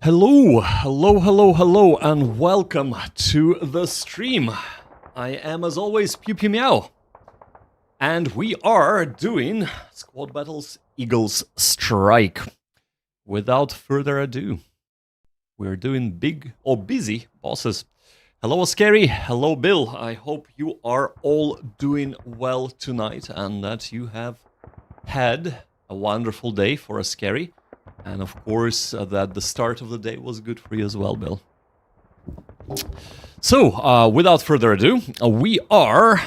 Hello, and welcome to the stream. I am, as always, Meow. And we are doing Squad Battles Eagles Strike. Without further ado, we're doing big or busy bosses. Hello, Scary. Hello, Bill. I hope you are all doing well tonight and that you have had a wonderful day for a Scary. And of course, that the start of the day was good for you as well, Bill. So, without further ado, we are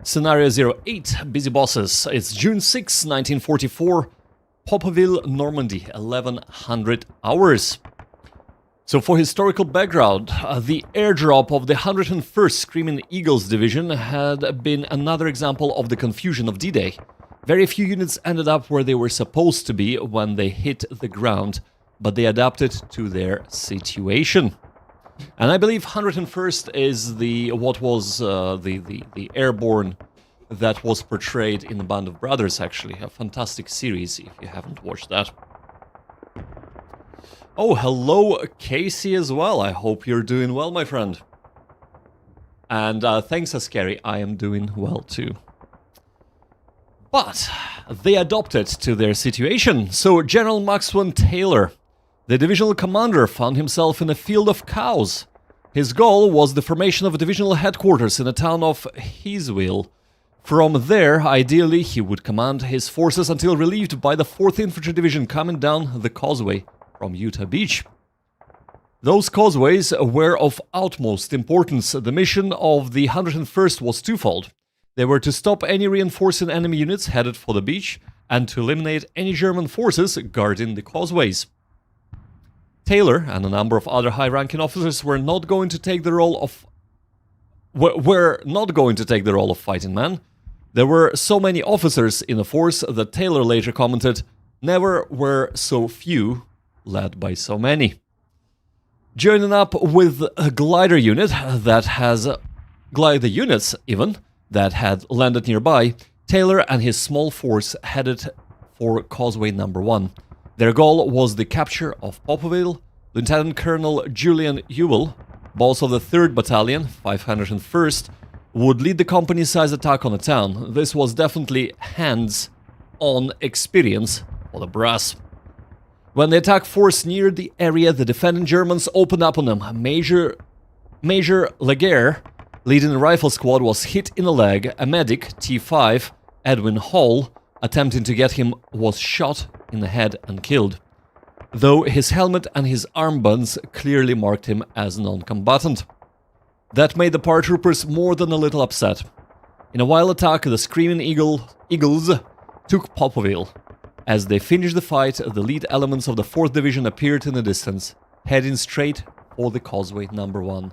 Scenario 08, Busy Bosses. It's June 6, 1944, Popeville, Normandy, 1100 hours. So for historical background, the airdrop of the 101st Screaming Eagles Division had been another example of the confusion of D-Day. Very few units ended up where they were supposed to be when they hit the ground, but they adapted to their situation. And I believe 101st is the airborne that was portrayed in the Band of Brothers, actually. A fantastic series, if you haven't watched that. Oh, hello, Casey, as well. I hope you're doing well, my friend. And thanks, Askari. I am doing well, too. But they adopted to their situation. So General Maxwell Taylor, the divisional commander, found himself in a field of cows. His goal was the formation of a divisional headquarters in the town of Heesville. From there, ideally, he would command his forces until relieved by the 4th Infantry Division coming down the causeway from Utah Beach. Those causeways were of utmost importance. The mission of the 101st was twofold. They were to stop any reinforcing enemy units headed for the beach and to eliminate any German forces guarding the causeways. Taylor and a number of other high-ranking officers were not going to take the role of fighting men. There were so many officers in the force that Taylor later commented, "Never were so few led by so many." Joining up with a glider unit that had landed nearby, Taylor and his small force headed for Causeway Number 1. Their goal was the capture of Popeville. Lieutenant Colonel Julian Ewell, boss of the 3rd Battalion, 501st, would lead the company-sized attack on the town. This was definitely hands-on experience for the brass. When the attack force neared the area, the defending Germans opened up on them. Major Laguerre, leading the rifle squad, was hit in the leg. A medic, T5, Edwin Hall, attempting to get him, was shot in the head and killed, though his helmet and his armbands clearly marked him as non-combatant. That made the paratroopers more than a little upset. In a wild attack, the Screaming Eagles took Popeville. As they finished the fight, the lead elements of the 4th Division appeared in the distance, heading straight for the Causeway Number 1.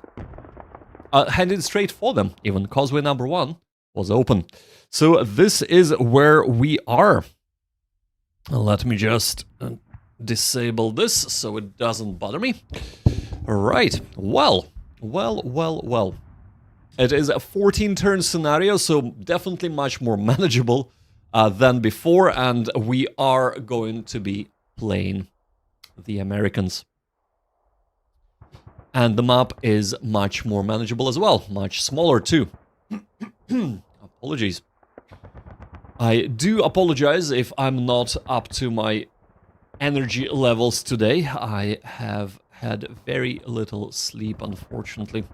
Headed straight for them, even. Causeway Number 1 was open. So this is where we are. Let me just disable this so it doesn't bother me. Alright, well. It is a 14-turn scenario, so definitely much more manageable than before, and we are going to be playing the Americans. And the map is much more manageable as well, much smaller too. Apologies. I do apologize if I'm not up to my energy levels today. I have had very little sleep, unfortunately.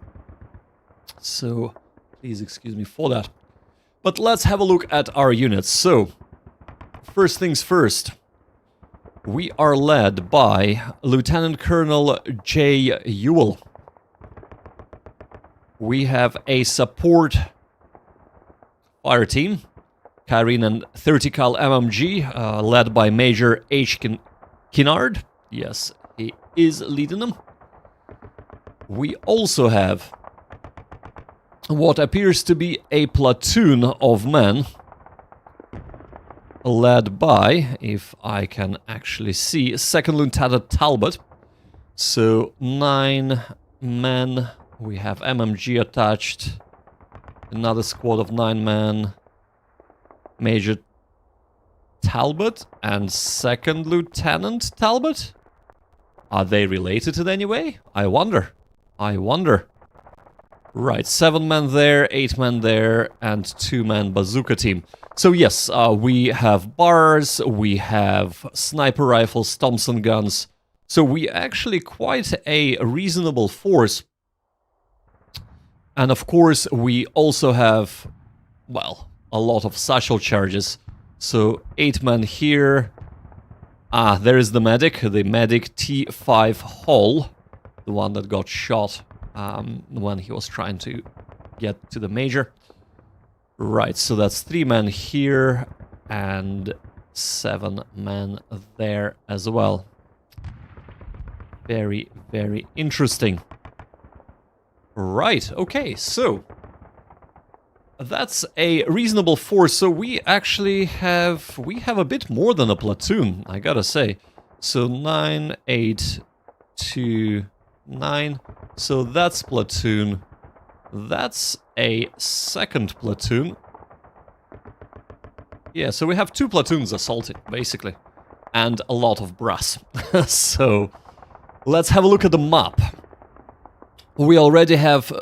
So, please excuse me for that. But let's have a look at our units. So, first things first. We are led by Lieutenant Colonel J. Ewell. We have a support fire team carrying an 30 cal MMG, led by Major H. Kinnard. Yes, he is leading them. We also have what appears to be a platoon of men, led by, if I can actually see, 2nd Lieutenant Talbot. So 9 men. We have MMG attached. Another squad of 9 men. Major Talbot and 2nd Lieutenant Talbot. Are they related in any way? I wonder. I wonder. Right, 7 men there, 8 men there, and 2-man bazooka team. So yes, we have bars, we have sniper rifles, Thompson guns. So we actually quite a reasonable force. And of course, we also have, well, a lot of satchel charges. So 8 men here. There is the medic T5 Hall, the one that got shot when he was trying to get to the major. Right, so that's 3 men here and 7 men there as well. Very, very interesting. Right, okay, so that's a reasonable force. So we actually have a bit more than a platoon, I gotta say. So 9, 8, 2, 9. So that's platoon. That's a second platoon. Yeah, so we have 2 platoons assaulting, basically. And a lot of brass. So let's have a look at the map. We already have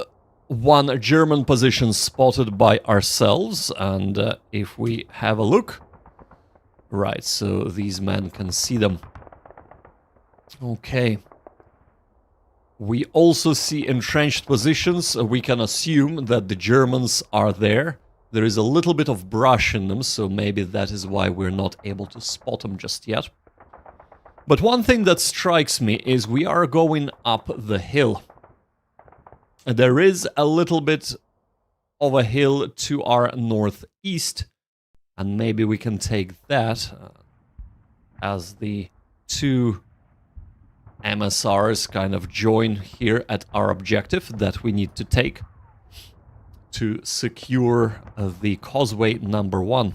1 German position spotted by ourselves, and if we have a look... Right, so these men can see them. Okay. We also see entrenched positions. We can assume that the Germans are there. There is a little bit of brush in them, so maybe that is why we're not able to spot them just yet. But one thing that strikes me is we are going up the hill. There is a little bit of a hill to our northeast, and maybe we can take that as the 2 MSRs kind of join here at our objective that we need to take to secure the causeway number 1.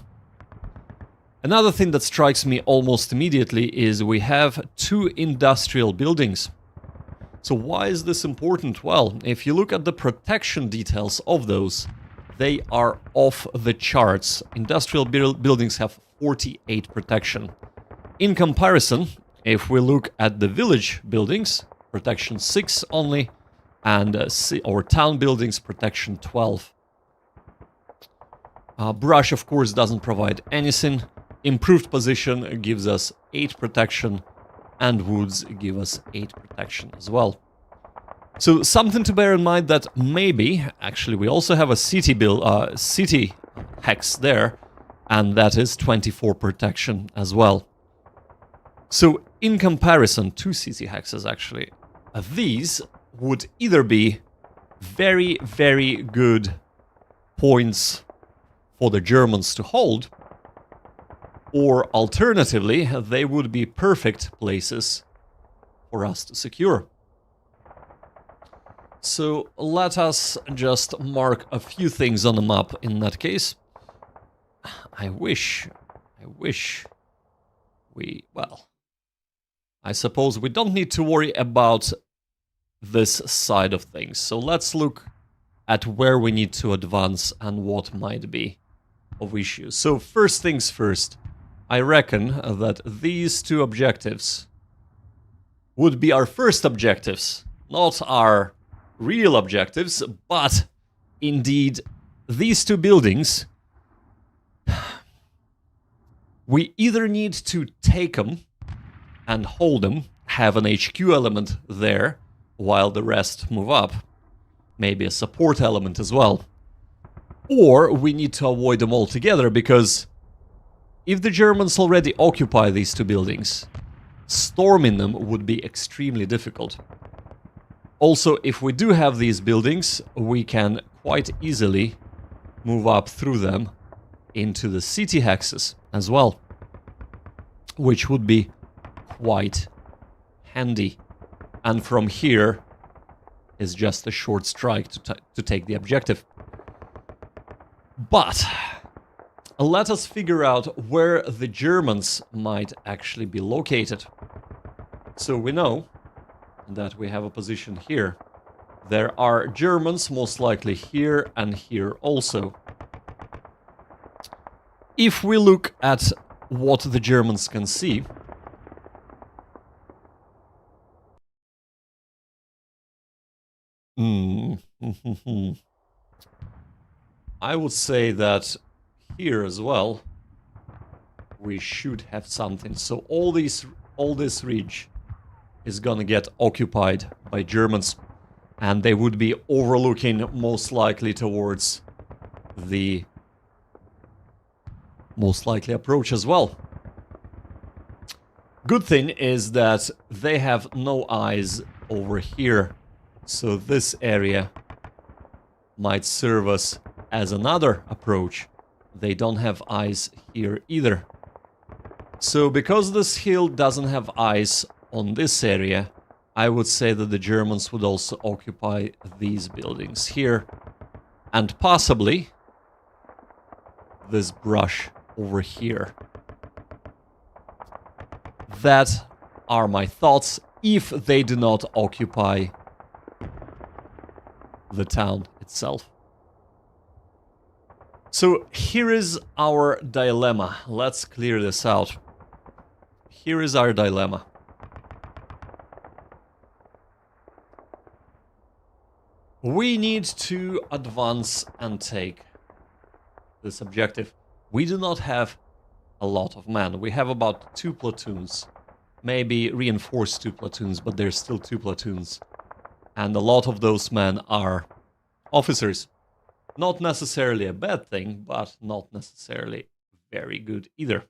Another thing that strikes me almost immediately is we have 2 industrial buildings. So why is this important? Well, if you look at the protection details of those, they are off the charts. Industrial buildings have 48 protection. In comparison, if we look at the village buildings, protection 6 only, and or town buildings, protection 12. Brush, of course, doesn't provide anything. Improved position gives us 8 protection, and woods give us 8 protection as well. So something to bear in mind that maybe, actually we also have a city hex there, and that is 24 protection as well. So in comparison, 2 city hexes actually, these would either be very, very good points for the Germans to hold, or alternatively, they would be perfect places for us to secure. So let us just mark a few things on the map in that case. I wish we, well, I suppose we don't need to worry about this side of things. So let's look at where we need to advance and what might be of issues. So first things first, I reckon that these 2 objectives would be our first objectives, not our real objectives, but indeed these 2 buildings, we either need to take them and hold them, have an HQ element there while the rest move up, maybe a support element as well, or we need to avoid them altogether, because if the Germans already occupy these 2 buildings, storming them would be extremely difficult. Also, if we do have these buildings, we can quite easily move up through them into the city hexes as well, which would be quite handy. And from here is just a short strike to take the objective. But let us figure out where the Germans might actually be located. So we know that we have a position here. There are Germans most likely here and here also. If we look at what the Germans can see, I would say that here as well we should have something. So all this ridge is gonna get occupied by Germans, and they would be overlooking most likely towards the most likely approach as well. Good thing is that they have no eyes over here, so this area might serve us as another approach. They don't have eyes here either. So because this hill doesn't have eyes on this area, I would say that the Germans would also occupy these buildings here, and possibly this brush over here. That are my thoughts if they do not occupy the town itself. So here is our dilemma. Let's clear this out. Here is our dilemma. We need to advance and take this objective. We do not have a lot of men. We have about 2 platoons. Maybe reinforced 2 platoons, but there's still 2 platoons. And a lot of those men are officers. Not necessarily a bad thing, but not necessarily very good either.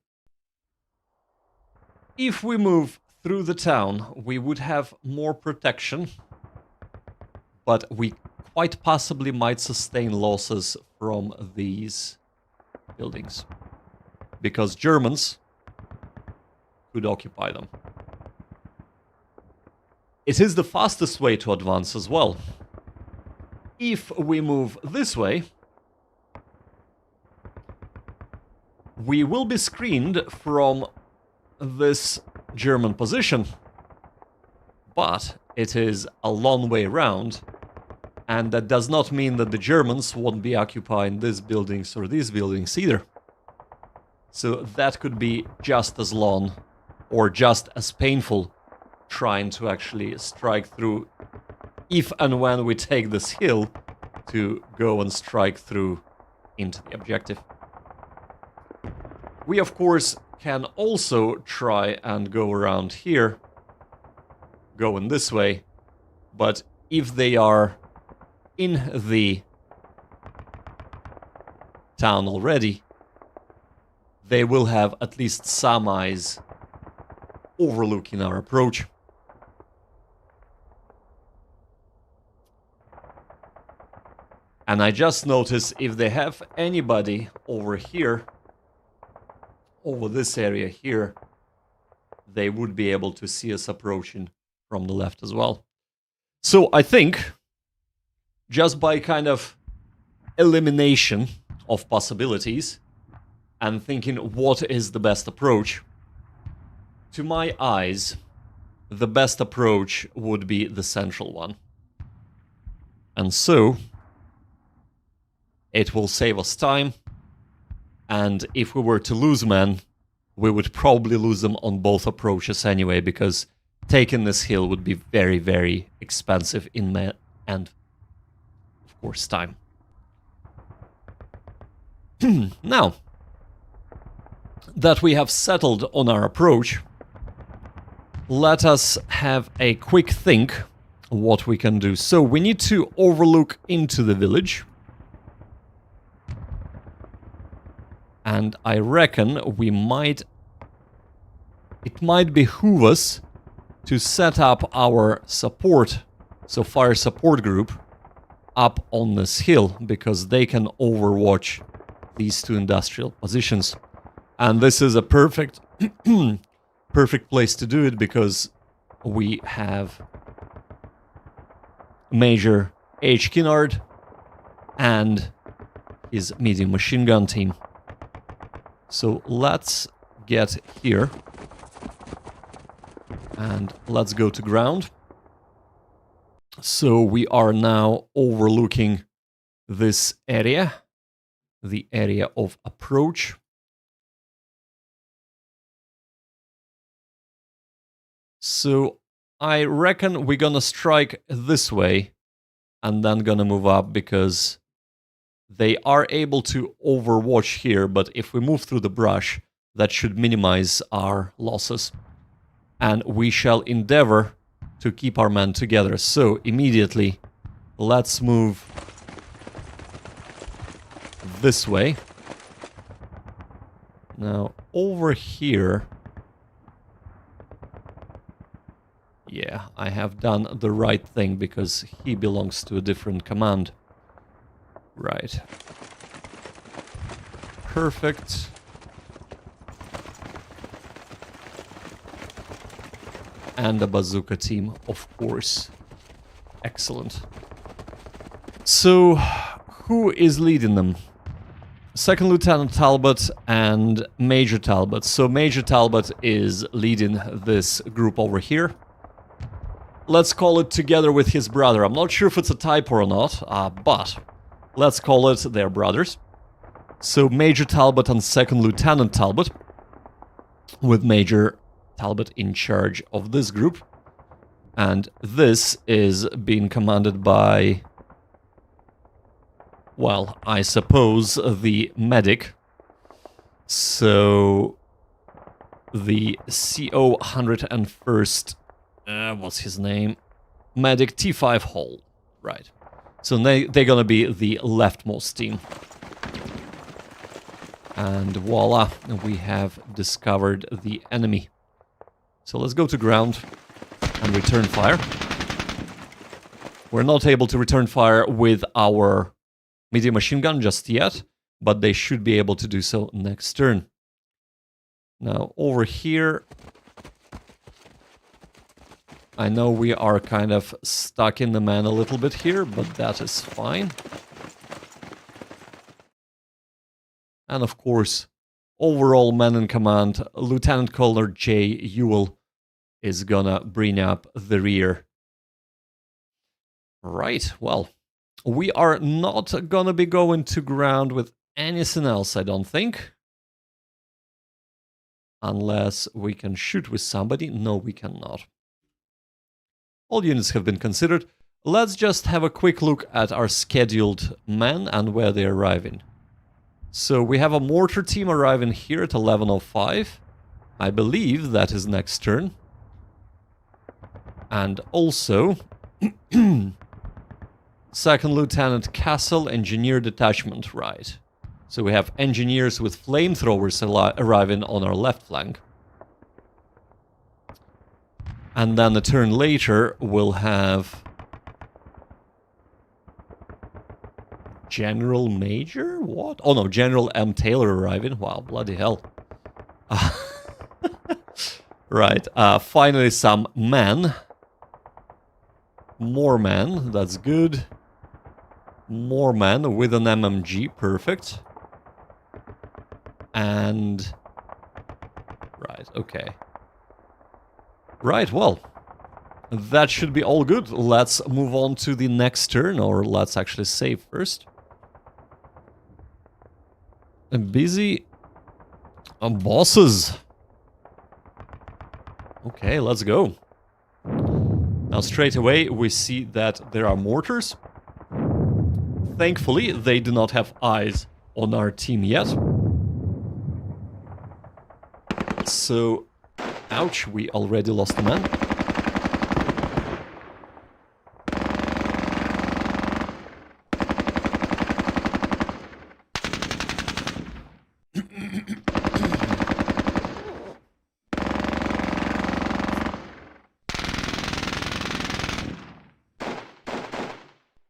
If we move through the town, we would have more protection, but we quite possibly might sustain losses from these buildings, because Germans could occupy them. It is the fastest way to advance as well. If we move this way, we will be screened from this German position, but it is a long way round, and that does not mean that the Germans won't be occupying these buildings or these buildings either. So that could be just as long or just as painful trying to actually strike through if and when we take this hill to go and strike through into the objective. We of course can also try and go around here, going this way, but if they are in the town already, they will have at least some eyes overlooking our approach. And I just noticed if they have anybody over here, over this area here, they would be able to see us approaching from the left as well. So I think, just by kind of elimination of possibilities and thinking what is the best approach, to my eyes, the best approach would be the central one. And so it will save us time, and if we were to lose men, we would probably lose them on both approaches anyway, because taking this hill would be very, very expensive in men and, of course, time. Now that we have settled on our approach, let us have a quick think what we can do. So we need to overlook into the village. And I reckon it might behoove us to set up our support, so fire support group, up on this hill, because they can overwatch these 2 industrial positions. And this is a perfect place to do it, because we have Major H. Kinnard and his medium machine gun team. So let's get here and let's go to ground. So we are now overlooking this area, the area of approach. So I reckon we're gonna strike this way and then gonna move up because they are able to overwatch here, but if we move through the brush, that should minimize our losses. And we shall endeavor to keep our men together. So immediately, let's move this way. Now, over here... Yeah, I have done the right thing because he belongs to a different command. Right. Perfect. And a bazooka team, of course. Excellent. So, who is leading them? Second Lieutenant Talbot and Major Talbot. So Major Talbot is leading this group over here. Let's call it together with his brother. I'm not sure if it's a typo or not, but let's call it their brothers. So Major Talbot and Second Lieutenant Talbot, with Major Talbot in charge of this group. And this is being commanded by, well, I suppose the medic. So the CO 101st, what's his name? Medic T5 Hall. Right. So they're gonna be the leftmost team. And voila, we have discovered the enemy. So let's go to ground and return fire. We're not able to return fire with our medium machine gun just yet, but they should be able to do so next turn. Now, over here, I know we are kind of stuck in the man a little bit here, but that is fine. And of course, overall man in command, Lieutenant Colonel J. Ewell, is gonna bring up the rear. Right, well, we are not gonna be going to ground with anything else, I don't think. Unless we can shoot with somebody. No, we cannot. All units have been considered. Let's just have a quick look at our scheduled men and where they're arriving. So we have a mortar team arriving here at 11:05. I believe that is next turn. And also, Second Lieutenant Castle Engineer Detachment, right. So we have engineers with flamethrowers arriving on our left flank. And then a turn later, we'll have General Major? What? Oh no, General M. Taylor arriving. Wow, bloody hell. Right, finally some men. More men, that's good. More men with an MMG, perfect. And... right, okay. Right, well, that should be all good. Let's move on to the next turn, or let's actually save first. Busy bosses. Okay, let's go. Now straight away we see that there are mortars. Thankfully, they do not have eyes on our team yet. So, ouch, we already lost a man.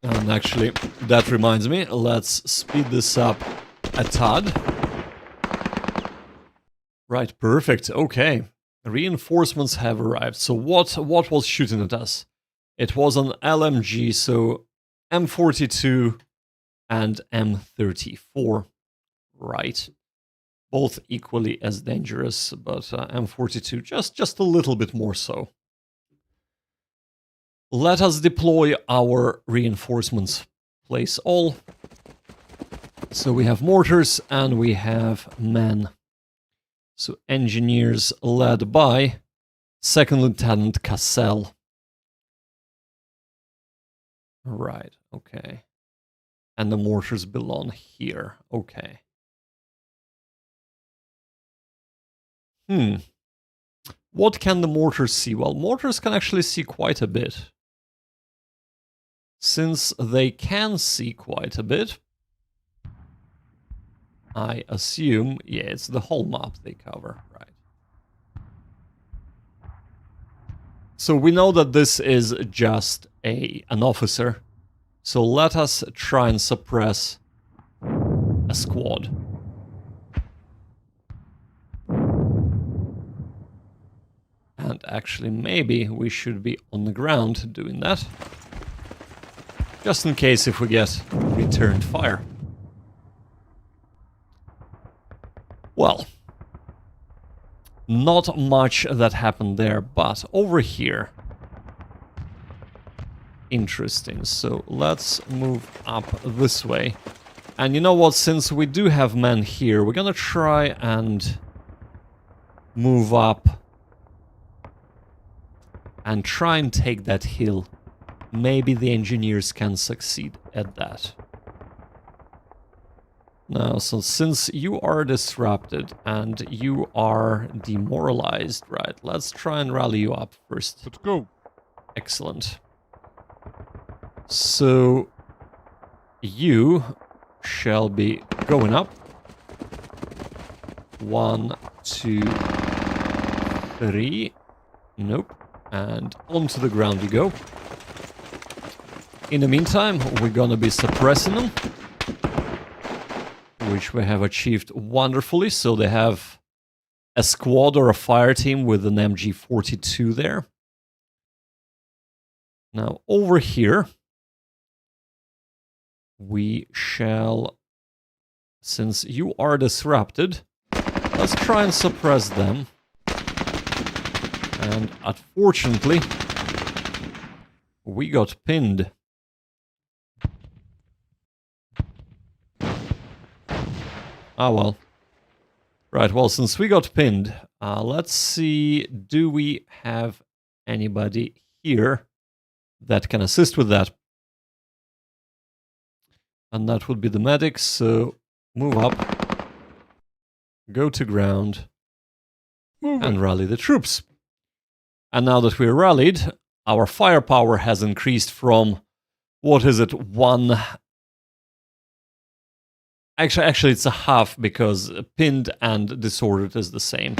And actually, that reminds me, let's speed this up a tad. Right, perfect, okay. Reinforcements have arrived. So what was shooting at us? It was an LMG, so M42 and M34. Right. Both equally as dangerous, but M42 just a little bit more so. Let us deploy our reinforcements. Place all. So we have mortars and we have men. So engineers led by Second Lieutenant Cassell. Right, okay. And the mortars belong here. Okay. What can the mortars see? Well, mortars can actually see quite a bit. Since they can see quite a bit, I assume, yeah, it's the whole map they cover, right? So we know that this is just an officer. So let us try and suppress a squad. And actually, maybe we should be on the ground doing that. Just in case if we get returned fire. Well, not much that happened there, but over here. Interesting. So let's move up this way. And you know what? Since we do have men here, we're gonna try and move up and try and take that hill. Maybe the engineers can succeed at that. Now, so since you are disrupted and you are demoralized, right, let's try and rally you up first. Let's go. Excellent. So, you shall be going up. 1, 2, 3. Nope. And onto the ground you go. In the meantime, we're gonna be suppressing them, which we have achieved wonderfully. So they have a squad or a fire team with an MG42 there. Now, over here, we shall, since you are disrupted, let's try and suppress them. And unfortunately, we got pinned. Ah, well. Right, well, since we got pinned, let's see, do we have anybody here that can assist with that? And that would be the medics, so move up, go to ground, and rally the troops. And now that we're rallied, our firepower has increased from, what is it, 1... Actually, it's a half, because pinned and disordered is the same.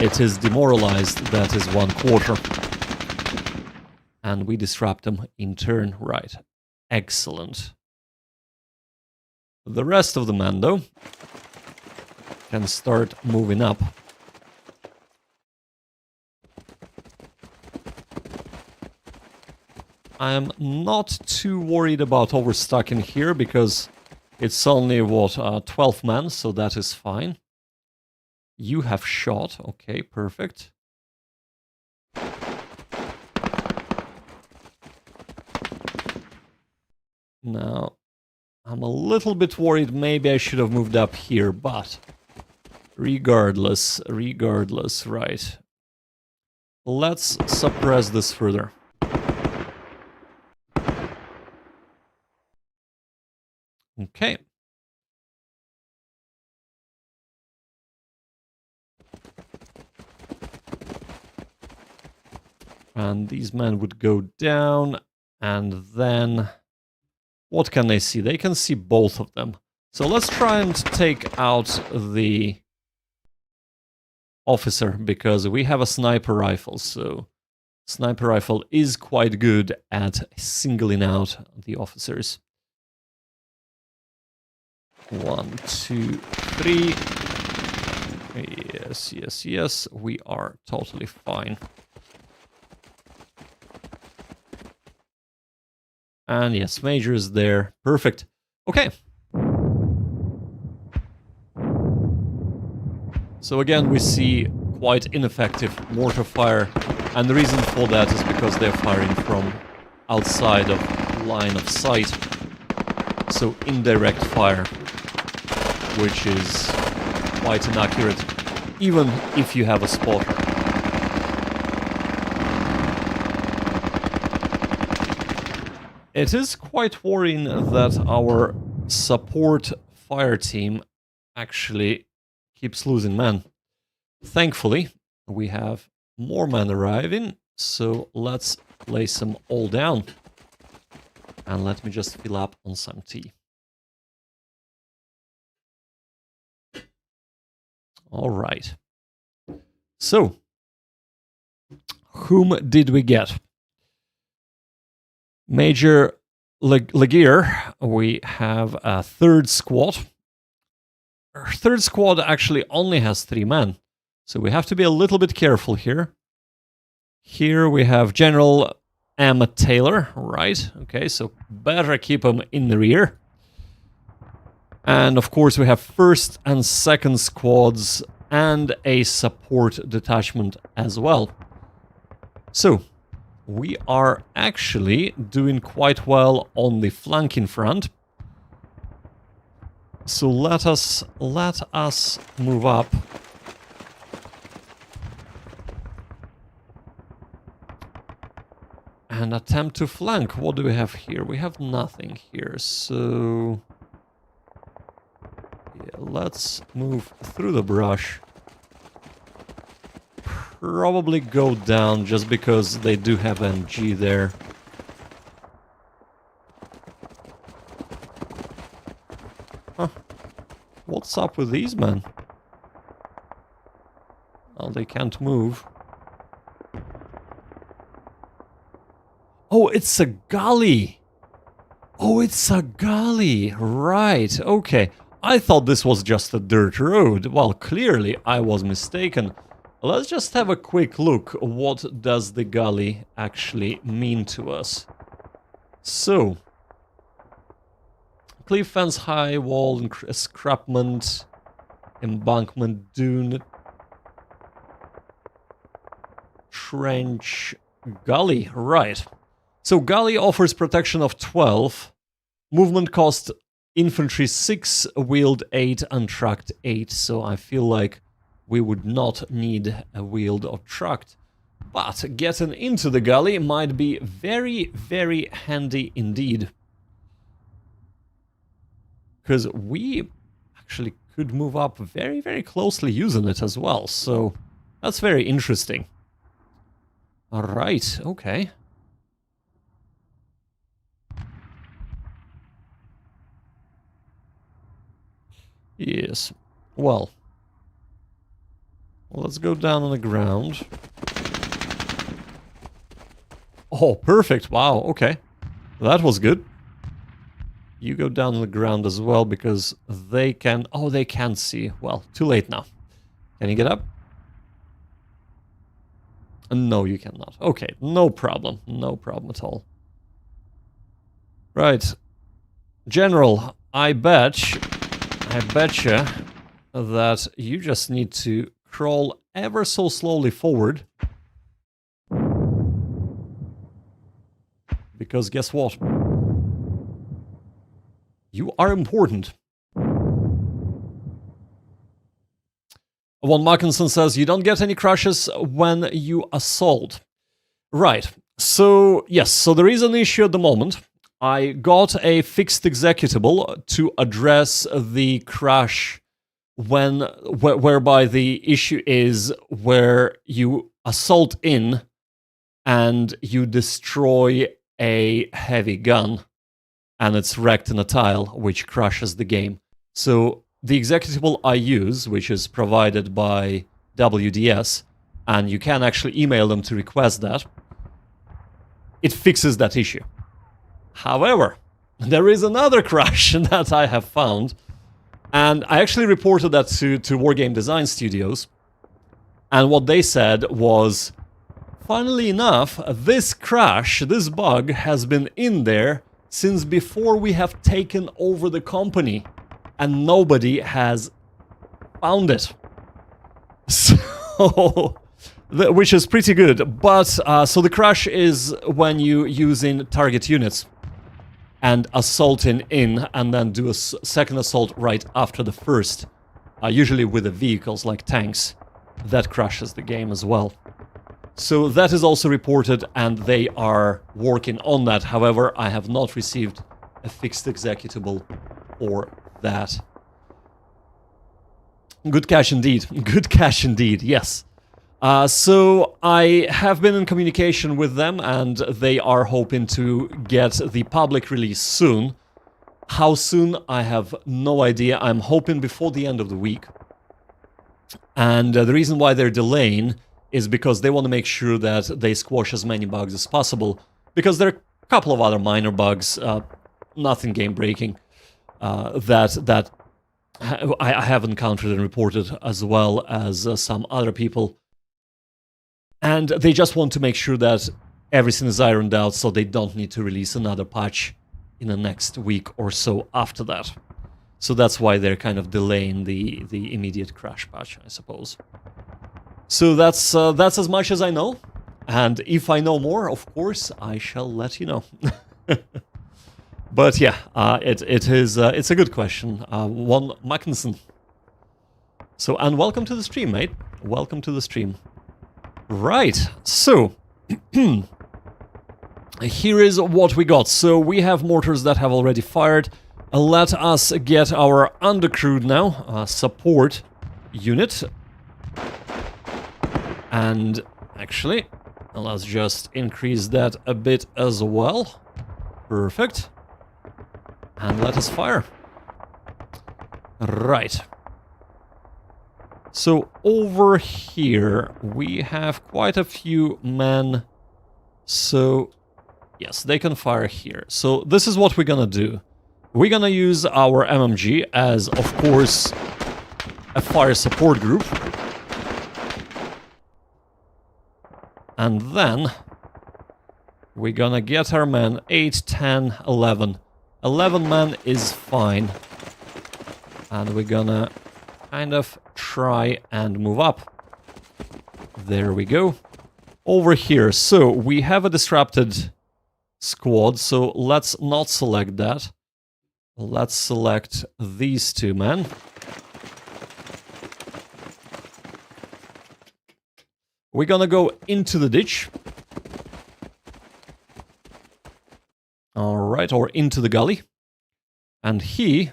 It is demoralized, that is 1/4. And we disrupt them in turn, right. Excellent. The rest of the men, though, can start moving up. I am not too worried about overstocking here, because it's only, what, 12 men, so that is fine. You have shot. Okay, perfect. Now, I'm a little bit worried. Maybe I should have moved up here, but regardless, right. Let's suppress this further. Okay. And these men would go down, and then what can they see? They can see both of them. So let's try and take out the officer, because we have a sniper rifle, so sniper rifle is quite good at singling out the officers. 1, 2, 3. Yes, we are totally fine. And yes, Major is there. Perfect. Okay. So again, we see quite ineffective mortar fire. And the reason for that is because they're firing from outside of line of sight. So indirect fire, which is quite inaccurate, even if you have a spotter. It is quite worrying that our support fire team actually keeps losing men. Thankfully, we have more men arriving, so let's place them all down. And let me just fill up on some tea. All right. So, whom did we get? Major Legier, we have a third squad. Our third squad actually only has 3 men, so we have to be a little bit careful here. Here we have General M. Taylor, right? Okay, so better keep him in the rear. And of course we have first and second squads and a support detachment as well. So, we are actually doing quite well on the flanking front. So let us move up. And attempt to flank. What do we have here? We have nothing here, so yeah, let's move through the brush. Probably go down just because they do have MG there. Huh. What's up with these men? Oh, they can't move. Oh, it's a gully! Oh, it's a gully! Right, okay. I thought this was just a dirt road. Well, clearly I was mistaken. Let's just have a quick look. What does the gully actually mean to us? So, cliff fence, high wall, escarpment, embankment, dune, trench, gully, right. So gully offers protection of 12, movement cost infantry 6, wheeled 8, and trucked 8, so I feel like we would not need a wheeled or trucked. But getting into the gully might be very, very handy indeed. Because we actually could move up very, very closely using it as well. So that's very interesting. Alright, okay. Yes, well. Let's go down on the ground. Oh, perfect. Wow, okay. That was good. You go down on the ground as well, because they can... Oh, they can't see. Well, too late now. Can you get up? No, you cannot. Okay, no problem. No problem at all. Right. General, I betcha that you just need to crawl ever so slowly forward. Because guess what? You are important. Von Mackinson says, you don't get any crashes when you assault. Right. So, yes. So there is an issue at the moment. I got a fixed executable to address the crash whereby the issue is where you assault in and you destroy a heavy gun and it's wrecked in a tile, which crashes the game. So the executable I use, which is provided by WDS, and you can actually email them to request that, it fixes that issue. However, there is another crash that I have found, and I actually reported that to Wargame Design Studios, and what they said was, funnily enough, this crash, this bug, has been in there since before we have taken over the company, and nobody has found it. So, which is pretty good, but, so the crash is when you using target units and assaulting in, and then do a second assault right after the first. Usually with the vehicles like tanks. That crashes the game as well. So that is also reported, and they are working on that. However, I have not received a fixed executable for that. Good cash indeed. Good cash indeed, yes. So I have been in communication with them, and they are hoping to get the public release soon. How soon, I have no idea. I'm hoping before the end of the week. And the reason why they're delaying is because they want to make sure that they squash as many bugs as possible. Because there are a couple of other minor bugs, nothing game-breaking, that I have encountered and reported, as well as some other people. And they just want to make sure that everything is ironed out, so they don't need to release another patch in the next week or so after that. So that's why they're kind of delaying the immediate crash patch, I suppose. So that's as much as I know. And if I know more, of course, I shall let you know. But yeah, it's a good question. One Mackinson. So, and welcome to the stream, mate. Welcome to the stream. Right, so here is what we got. So we have mortars that have already fired. Let us get our undercrewed now, support unit. And actually, let's just increase that a bit as well. Perfect. And let us fire. Right. So over here, we have quite a few men. So, yes, they can fire here. So this is what we're gonna do. We're gonna use our MMG as, of course, a fire support group. And then we're gonna get our men 8, 10, 11. 11 men is fine. And we're gonna kind of try and move up. There we go. Over here, so we have a disrupted squad, so let's not select that. Let's select these two men. We're gonna go into the ditch. Alright, or into the gully. And he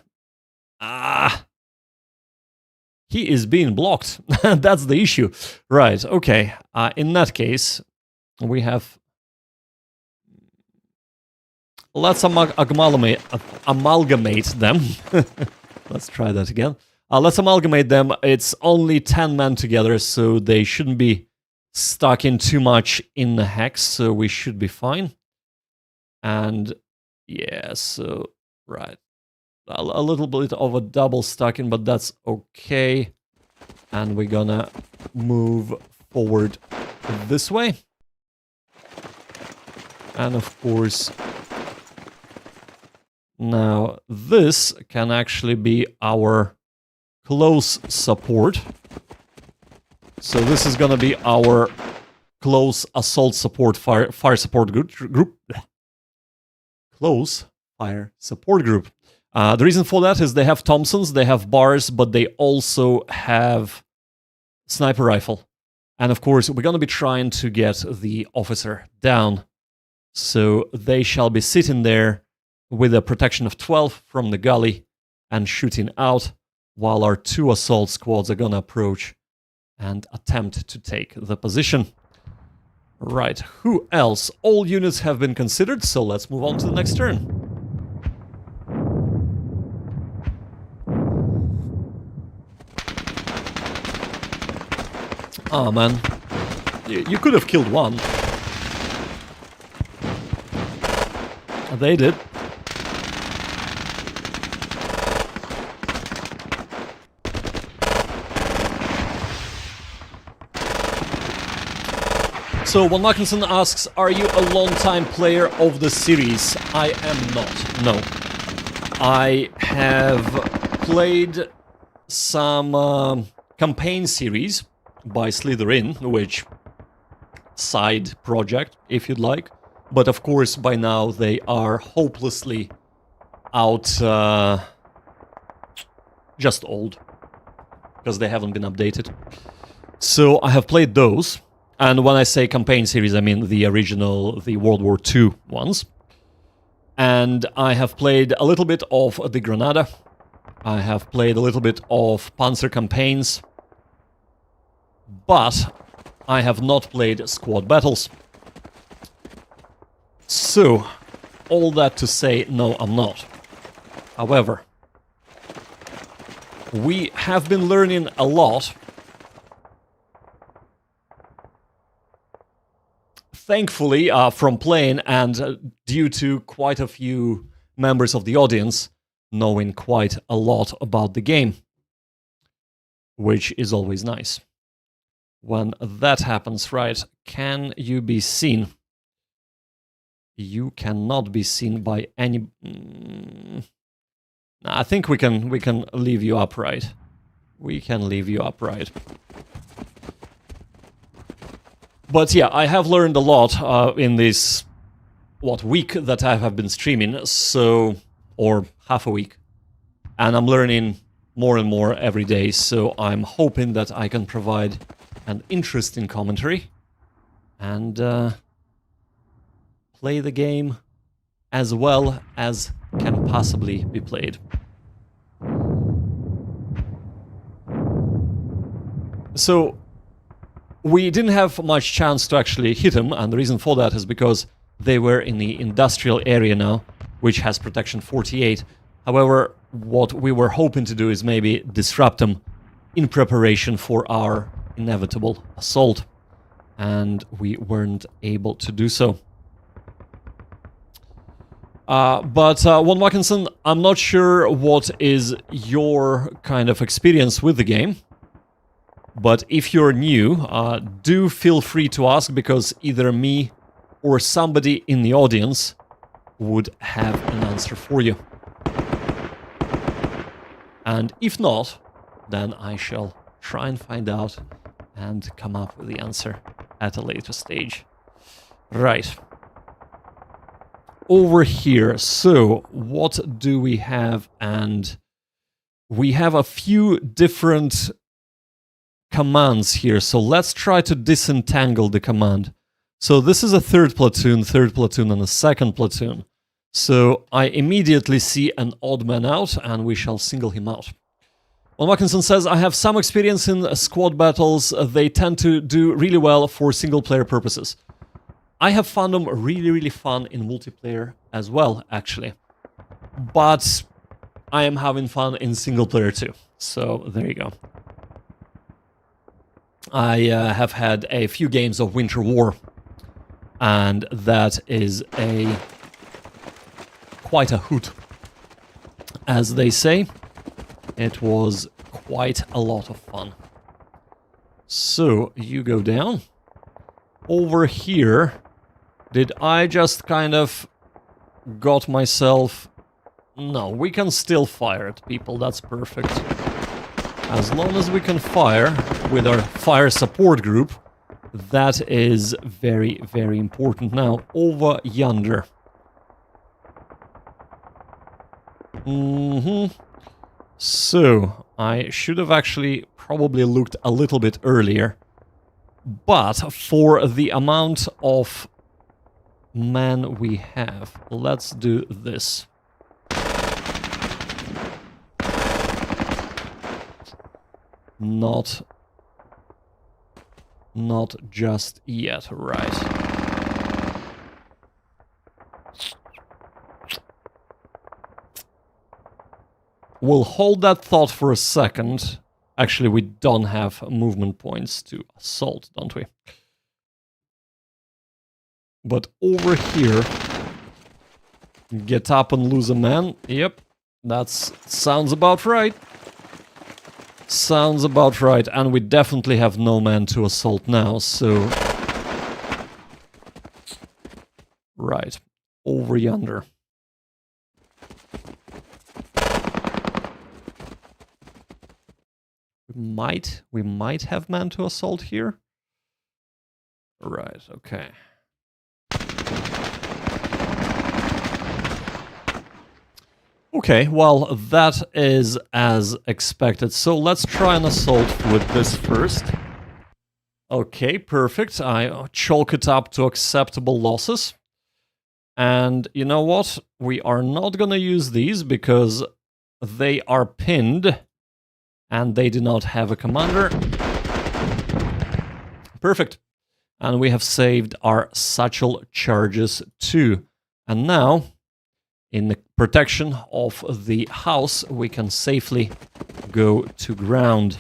is being blocked. That's the issue. Right, okay. In that case, we have... Let's amalgamate them. Let's try that again. Let's amalgamate them. It's only 10 men together, so they shouldn't be stuck in too much in the hex, so we should be fine. And yeah, so, right. A little bit of a double stacking, but that's okay. And we're gonna move forward this way. And of course, now this can actually be our close support. So this is gonna be our close assault support fire support group. Close fire support group. The reason for that is they have Thompsons, they have bars, but they also have sniper rifle. And of course, we're going to be trying to get the officer down. So they shall be sitting there with a protection of 12 from the gully and shooting out, while our two assault squads are going to approach and attempt to take the position. Right, who else? All units have been considered, so let's move on to the next turn. Oh man, you could have killed one. They did. So, One Mackinson asks, are you a long-time player of the series? I am not, no. I have played some campaign series by Slytherin, which side project, if you'd like. But of course, by now they are hopelessly out, just old, because they haven't been updated. So I have played those. And when I say campaign series, I mean the original, the World War II ones. And I have played a little bit of the Granada. I have played a little bit of Panzer campaigns. But I have not played squad battles. So, all that to say, no, I'm not. However, we have been learning a lot. Thankfully, from playing and due to quite a few members of the audience knowing quite a lot about the game, which is always nice. When that happens, right, can you be seen? You cannot be seen by any... I think we can leave you upright. We can leave you upright. But yeah, I have learned a lot in this, week that I have been streaming, so... or half a week. And I'm learning more and more every day, so I'm hoping that I can provide an interesting commentary and play the game as well as can possibly be played. So, we didn't have much chance to actually hit them, and the reason for that is because they were in the industrial area now, which has protection 48. However, what we were hoping to do is maybe disrupt them in preparation for our inevitable assault, and we weren't able to do so. But Von Wackinson, I'm not sure what is your kind of experience with the game, but if you're new, do feel free to ask, because either me or somebody in the audience would have an answer for you. And if not, then I shall try and find out and come up with the answer at a later stage. Right. Over here, so what do we have? And we have a few different commands here, so let's try to disentangle the command. So this is a third platoon, and a second platoon. So I immediately see an odd man out, and we shall single him out. Von Wackinson says, I have some experience in squad battles. They tend to do really well for single-player purposes. I have found them really, really fun in multiplayer as well, actually. But I am having fun in single-player too. So there you go. I have had a few games of Winter War, and that is quite a hoot. As they say, it was quite a lot of fun. So, you go down. Over here, did I just kind of got myself... No, we can still fire at people, that's perfect. As long as we can fire with our fire support group, that is very, very important. Now, over yonder. So, I should have actually probably looked a little bit earlier. But for the amount of men we have, let's do this. Not just yet, right. We'll hold that thought for a second. Actually, we don't have movement points to assault, don't we? But over here, get up and lose a man. Yep, that sounds about right. Sounds about right, and we definitely have no man to assault now, so... Right, over yonder. We might have man to assault here. Right, okay. Okay, well, that is as expected. So let's try an assault with this first. Okay, perfect. I chalk it up to acceptable losses. And you know what? We are not gonna use these because they are pinned and they do not have a commander. Perfect. And we have saved our satchel charges too. And now, in the protection of the house, we can safely go to ground.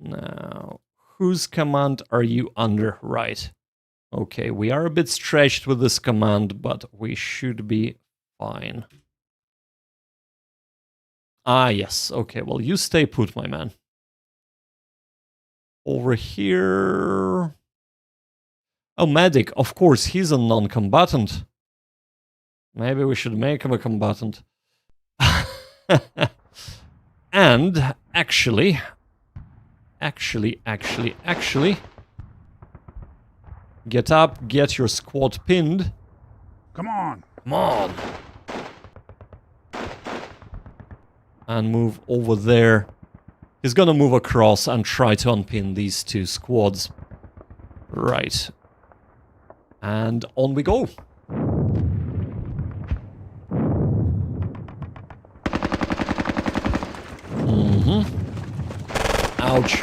Now, whose command are you under? Right. Okay, we are a bit stretched with this command, but we should be fine. Ah, yes. Okay, well, you stay put, my man. Over here... Oh, medic. Of course, he's a non-combatant. Maybe we should make him a combatant. And, actually... Get up, get your squad pinned. Come on. Come on. And move over there. He's gonna move across and try to unpin these two squads. Right. And on we go. Ouch.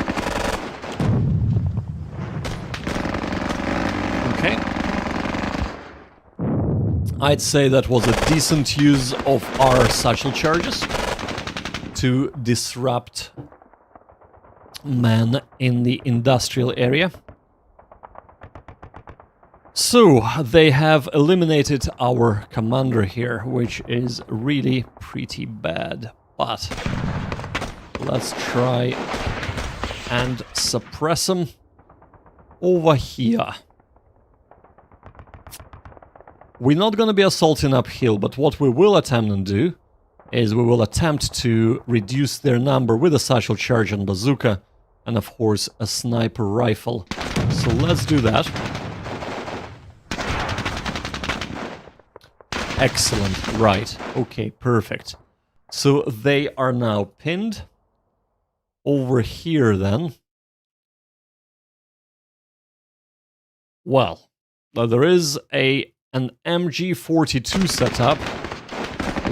Okay. I'd say that was a decent use of our satchel charges to disrupt men in the industrial area. So, they have eliminated our commander here, which is really pretty bad. But let's try and suppress him over here. We're not going to be assaulting uphill, but what we will attempt and do is we will attempt to reduce their number with a satchel charge and bazooka, and of course a sniper rifle. So let's do that. Excellent, right, okay, perfect. So they are now pinned. Over here then. Well, there is an MG42 setup,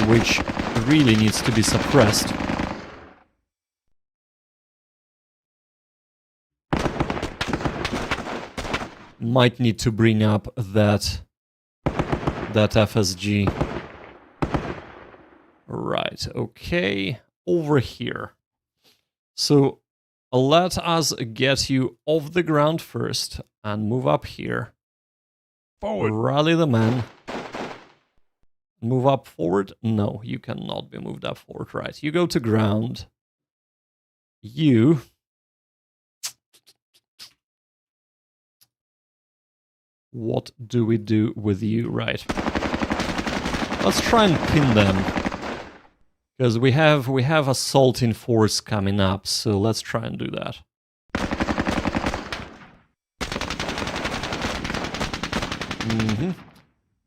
which really needs to be suppressed. Might need to bring up that FSG. Right, okay, over here. So let us get you off the ground first and move up here. Forward. Rally the men. Move up forward? No, you cannot be moved up forward. Right, you go to ground. You... What do we do with you? Right. Let's try and pin them. Because we have assaulting force coming up, so let's try and do that.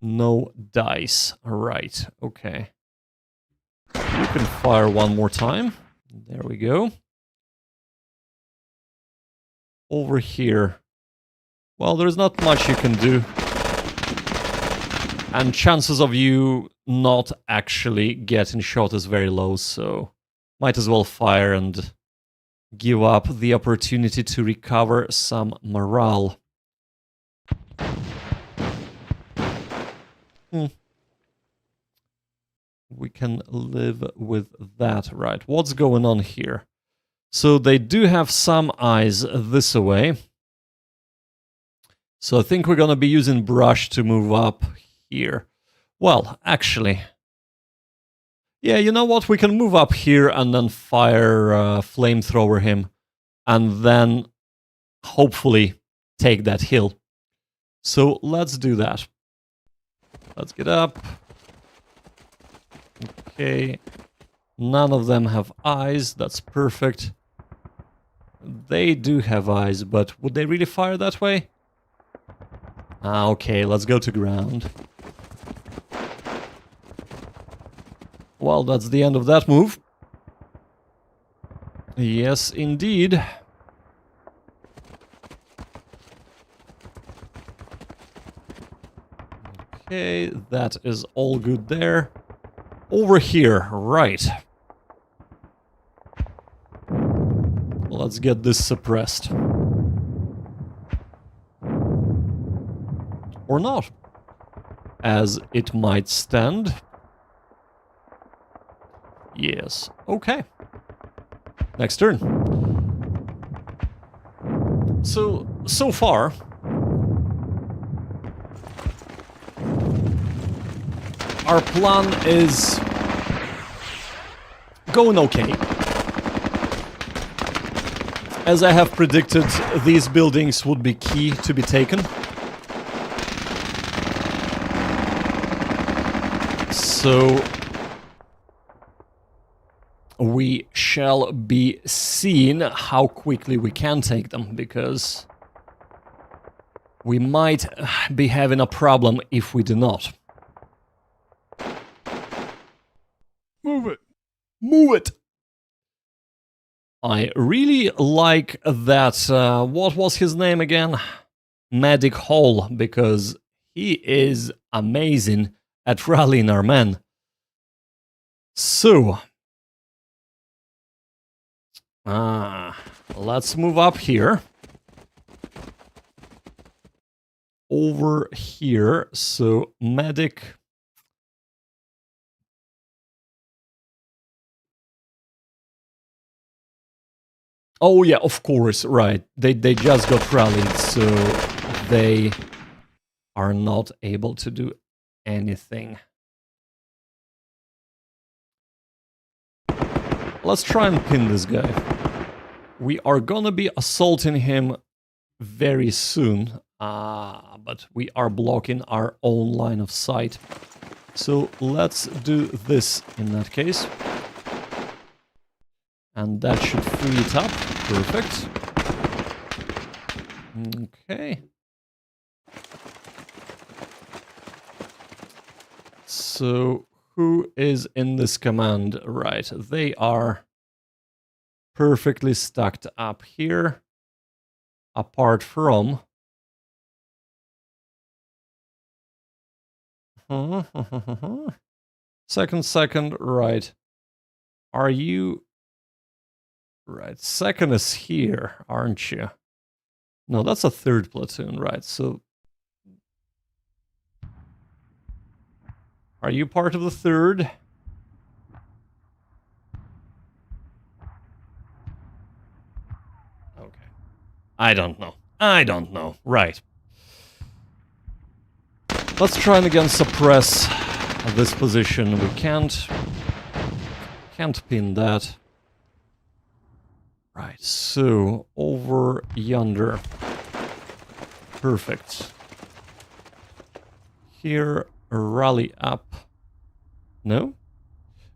No dice. Right, okay. You can fire one more time. There we go. Over here. Well, there's not much you can do. And chances of you not actually getting shot is very low, so might as well fire and give up the opportunity to recover some morale. We can live with that, right? What's going on here? So they do have some eyes this way. So I think we're gonna be using brush to move up here. Well, actually, yeah, you know what? We can move up here and then fire flamethrower him, and then hopefully take that hill. So let's do that. Let's get up. Okay. None of them have eyes. That's perfect. They do have eyes, but would they really fire that way? Ah, okay, let's go to ground. Well, that's the end of that move. Yes, indeed. Okay, that is all good there. Over here, right. Let's get this suppressed. Or not. As it might stand. Yes. Okay. Next turn. So far, our plan is going okay. As I have predicted, these buildings would be key to be taken. So we shall be seeing how quickly we can take them, because we might be having a problem if we do not. Move it. Move it! I really like that, what was his name again? Medic Hall, because he is amazing at rallying our men. So, let's move up here. Over here, so medic. Oh yeah, of course, right. They just got rallied, so they are not able to do anything. Let's try and pin this guy. We are gonna be assaulting him very soon, but we are blocking our own line of sight. So let's do this in that case. And that should free it up. Perfect. Okay. So who is in this command? Right, they are perfectly stacked up here. Apart from... Second, right. Are you... Right, second is here, aren't you? No, that's a third platoon, right, so... Are you part of the third? Okay. I don't know. Right. Let's try and again suppress this position. We can't pin that. Right, so over yonder. Perfect. Here, rally up. No?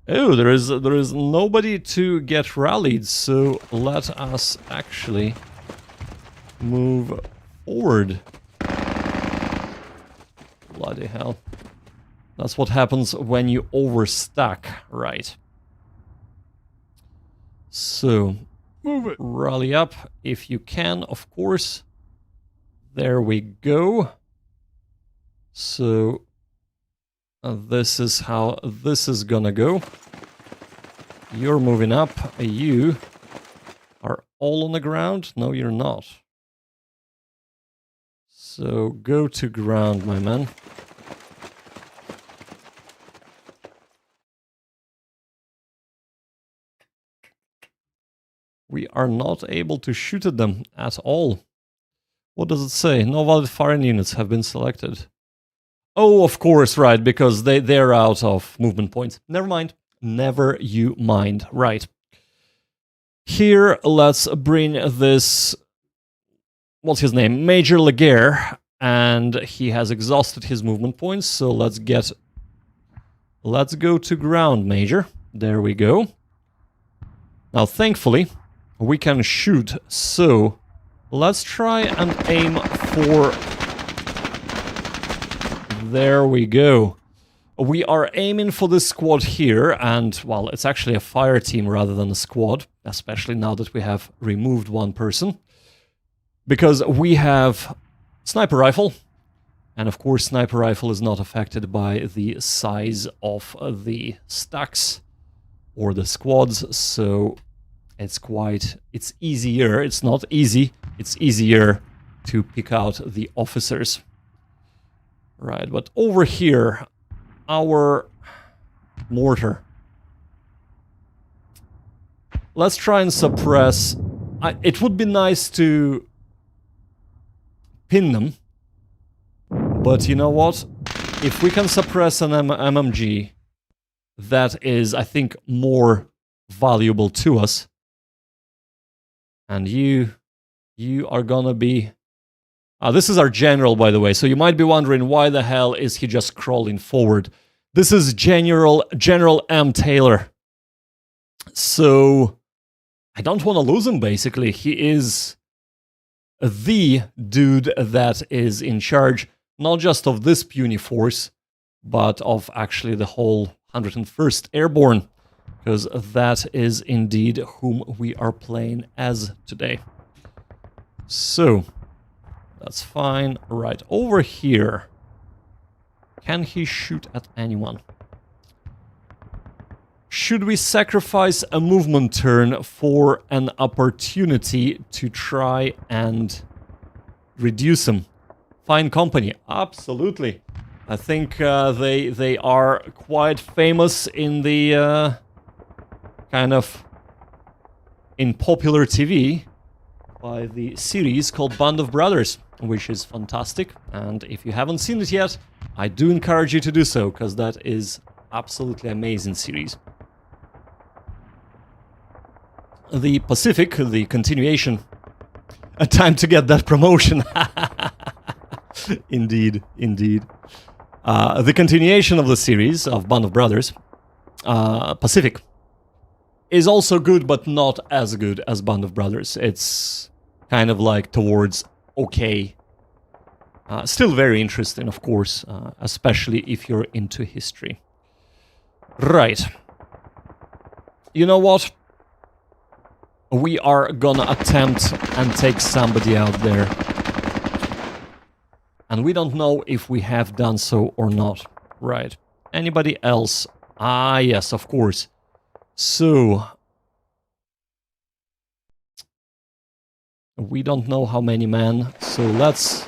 Oh, there is nobody to get rallied, so let us actually move forward. Bloody hell. That's what happens when you overstack, right? So, Move it. rally up if you can, of course. There we go. So, this is how this is gonna go. You're moving up. You are all on the ground. No, you're not. So, go to ground, my man. We are not able to shoot at them at all. What does it say? No valid firing units have been selected. Oh, of course, right, because they're out of movement points. Never mind. Never you mind. Right. Here, let's bring this... What's his name? Major Laguerre. And he has exhausted his movement points, so let's go to ground, Major. There we go. Now, thankfully, we can shoot, so let's try and aim for... There we go. We are aiming for this squad here, and, well, it's actually a fire team rather than a squad, especially now that we have removed one person. Because we have sniper rifle, And of course, sniper rifle is not affected by the size of the stacks or the squads, so it's easier. It's not easy, it's easier to pick out the officers. Right, but over here, our mortar. Let's try and suppress. It would be nice to pin them, but you know what? If we can suppress an MMG, that is, I think, more valuable to us. And you are gonna be... this is our general, by the way, so you might be wondering why the hell is he just crawling forward. This is General M. Taylor. So I don't want to lose him, basically. He is the dude that is in charge, not just of this puny force, but of actually the whole 101st Airborne, because that is indeed whom we are playing as today. So, that's fine. Right, over here. Can he shoot at anyone? Should we sacrifice a movement turn for an opportunity to try and reduce him? Fine company, absolutely. I think they are quite famous in the in popular TV by the series called Band of Brothers, which is fantastic. And if you haven't seen it yet, I do encourage you to do so, because that is absolutely amazing series. The Pacific, the continuation. A time to get that promotion. Indeed, indeed. The continuation of the series of Band of Brothers, Pacific, is also good, but not as good as Band of Brothers. It's kind of like towards okay. Still very interesting, of course, especially if you're into history. Right. You know what? We are gonna attempt and take somebody out there. And we don't know if we have done so or not. Right. Anybody else? Ah, yes, of course. So... we don't know how many men, so let's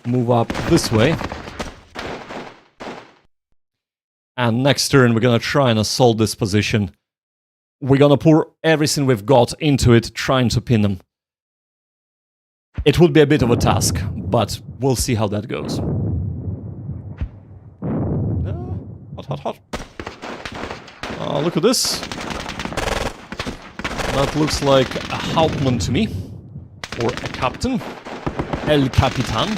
move up this way. And next turn we're gonna try and assault this position. We're gonna pour everything we've got into it, trying to pin them. It would be a bit of a task, but we'll see how that goes. Hot, hot, hot. Look at this. That looks like a Hauptmann to me. Or a captain. El Capitan.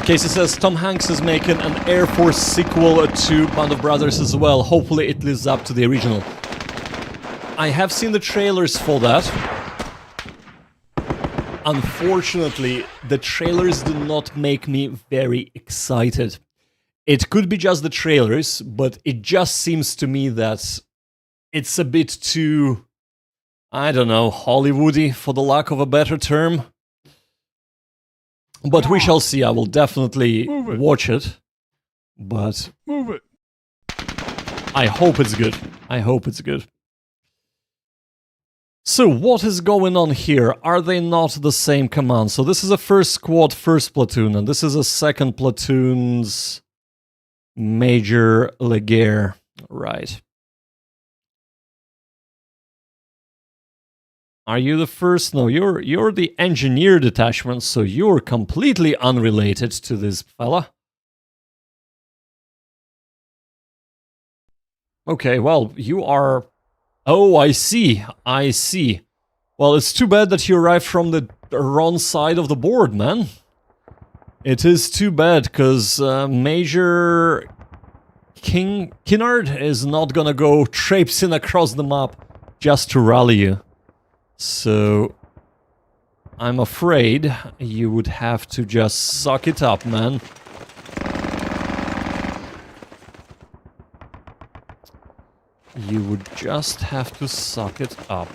Casey says Tom Hanks is making an Air Force sequel to Band of Brothers as well. Hopefully it lives up to the original. I have seen the trailers for that. Unfortunately, the trailers do not make me very excited. It could be just the trailers, but it just seems to me that it's a bit too, I don't know, Hollywoody, for the lack of a better term. But we shall see. I will definitely watch it. But Move it. I hope it's good. I hope it's good. So what is going on here? Are they not the same command? So this is a first squad, first platoon, and this is a second platoon's Major Leguer. Right. Are you the first? No, you're the engineer detachment, so you're completely unrelated to this fella. Okay, well, you are... Oh, I see, I see. Well, it's too bad that you arrived from the wrong side of the board, man. It is too bad, because Major Kinnard is not gonna go traipsing across the map just to rally you. So, I'm afraid you would have to just suck it up, man. You would just have to suck it up.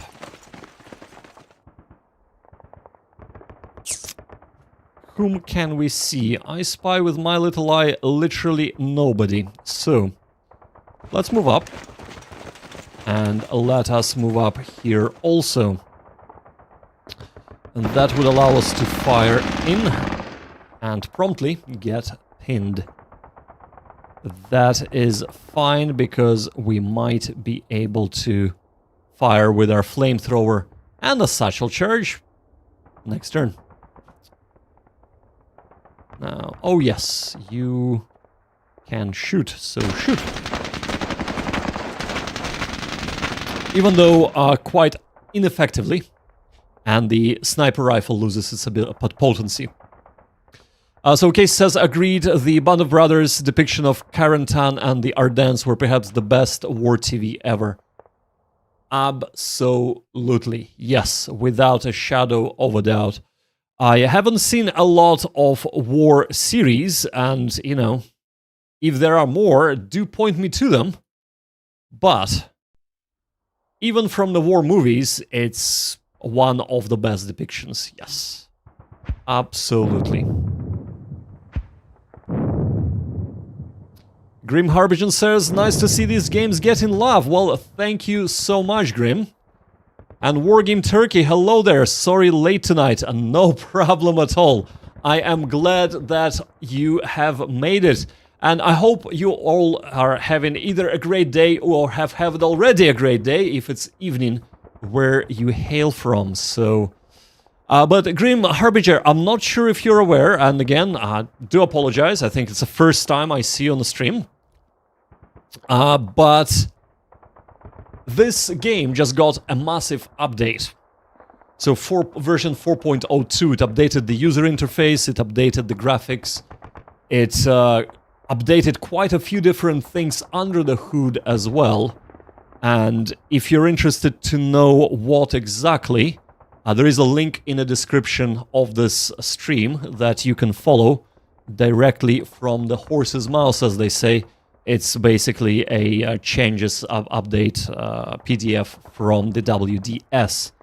Whom can we see? I spy with my little eye literally nobody. So, let's move up. And let us move up here also. And that would allow us to fire in and promptly get pinned. That is fine because we might be able to fire with our flamethrower and a satchel charge next turn. Now, oh yes, you can shoot, so shoot. Even though quite ineffectively, and the sniper rifle loses its potency. So Case says, agreed, the Band of Brothers depiction of Carentan and the Ardennes were perhaps the best war TV ever. Absolutely, yes, without a shadow of a doubt. I haven't seen a lot of war series, and, you know, if there are more, do point me to them. But even from the war movies, it's one of the best depictions, yes. Absolutely. Grim Harbinger says, nice to see these games getting love. Well, thank you so much, Grim. And Wargame Turkey, hello there. Sorry late tonight. No problem at all. I am glad that you have made it. And I hope you all are having either a great day or have had already a great day if it's evening where you hail from. So, but Grim Harbinger, I'm not sure if you're aware. And again, I do apologize. I think it's the first time I see you on the stream. But this game just got a massive update. So version 4.02, it updated the user interface, it updated the graphics, it updated quite a few different things under the hood as well. And if you're interested to know what exactly, there is a link in the description of this stream that you can follow directly from the horse's mouth, as they say. It's basically a changes update PDF from the WDS,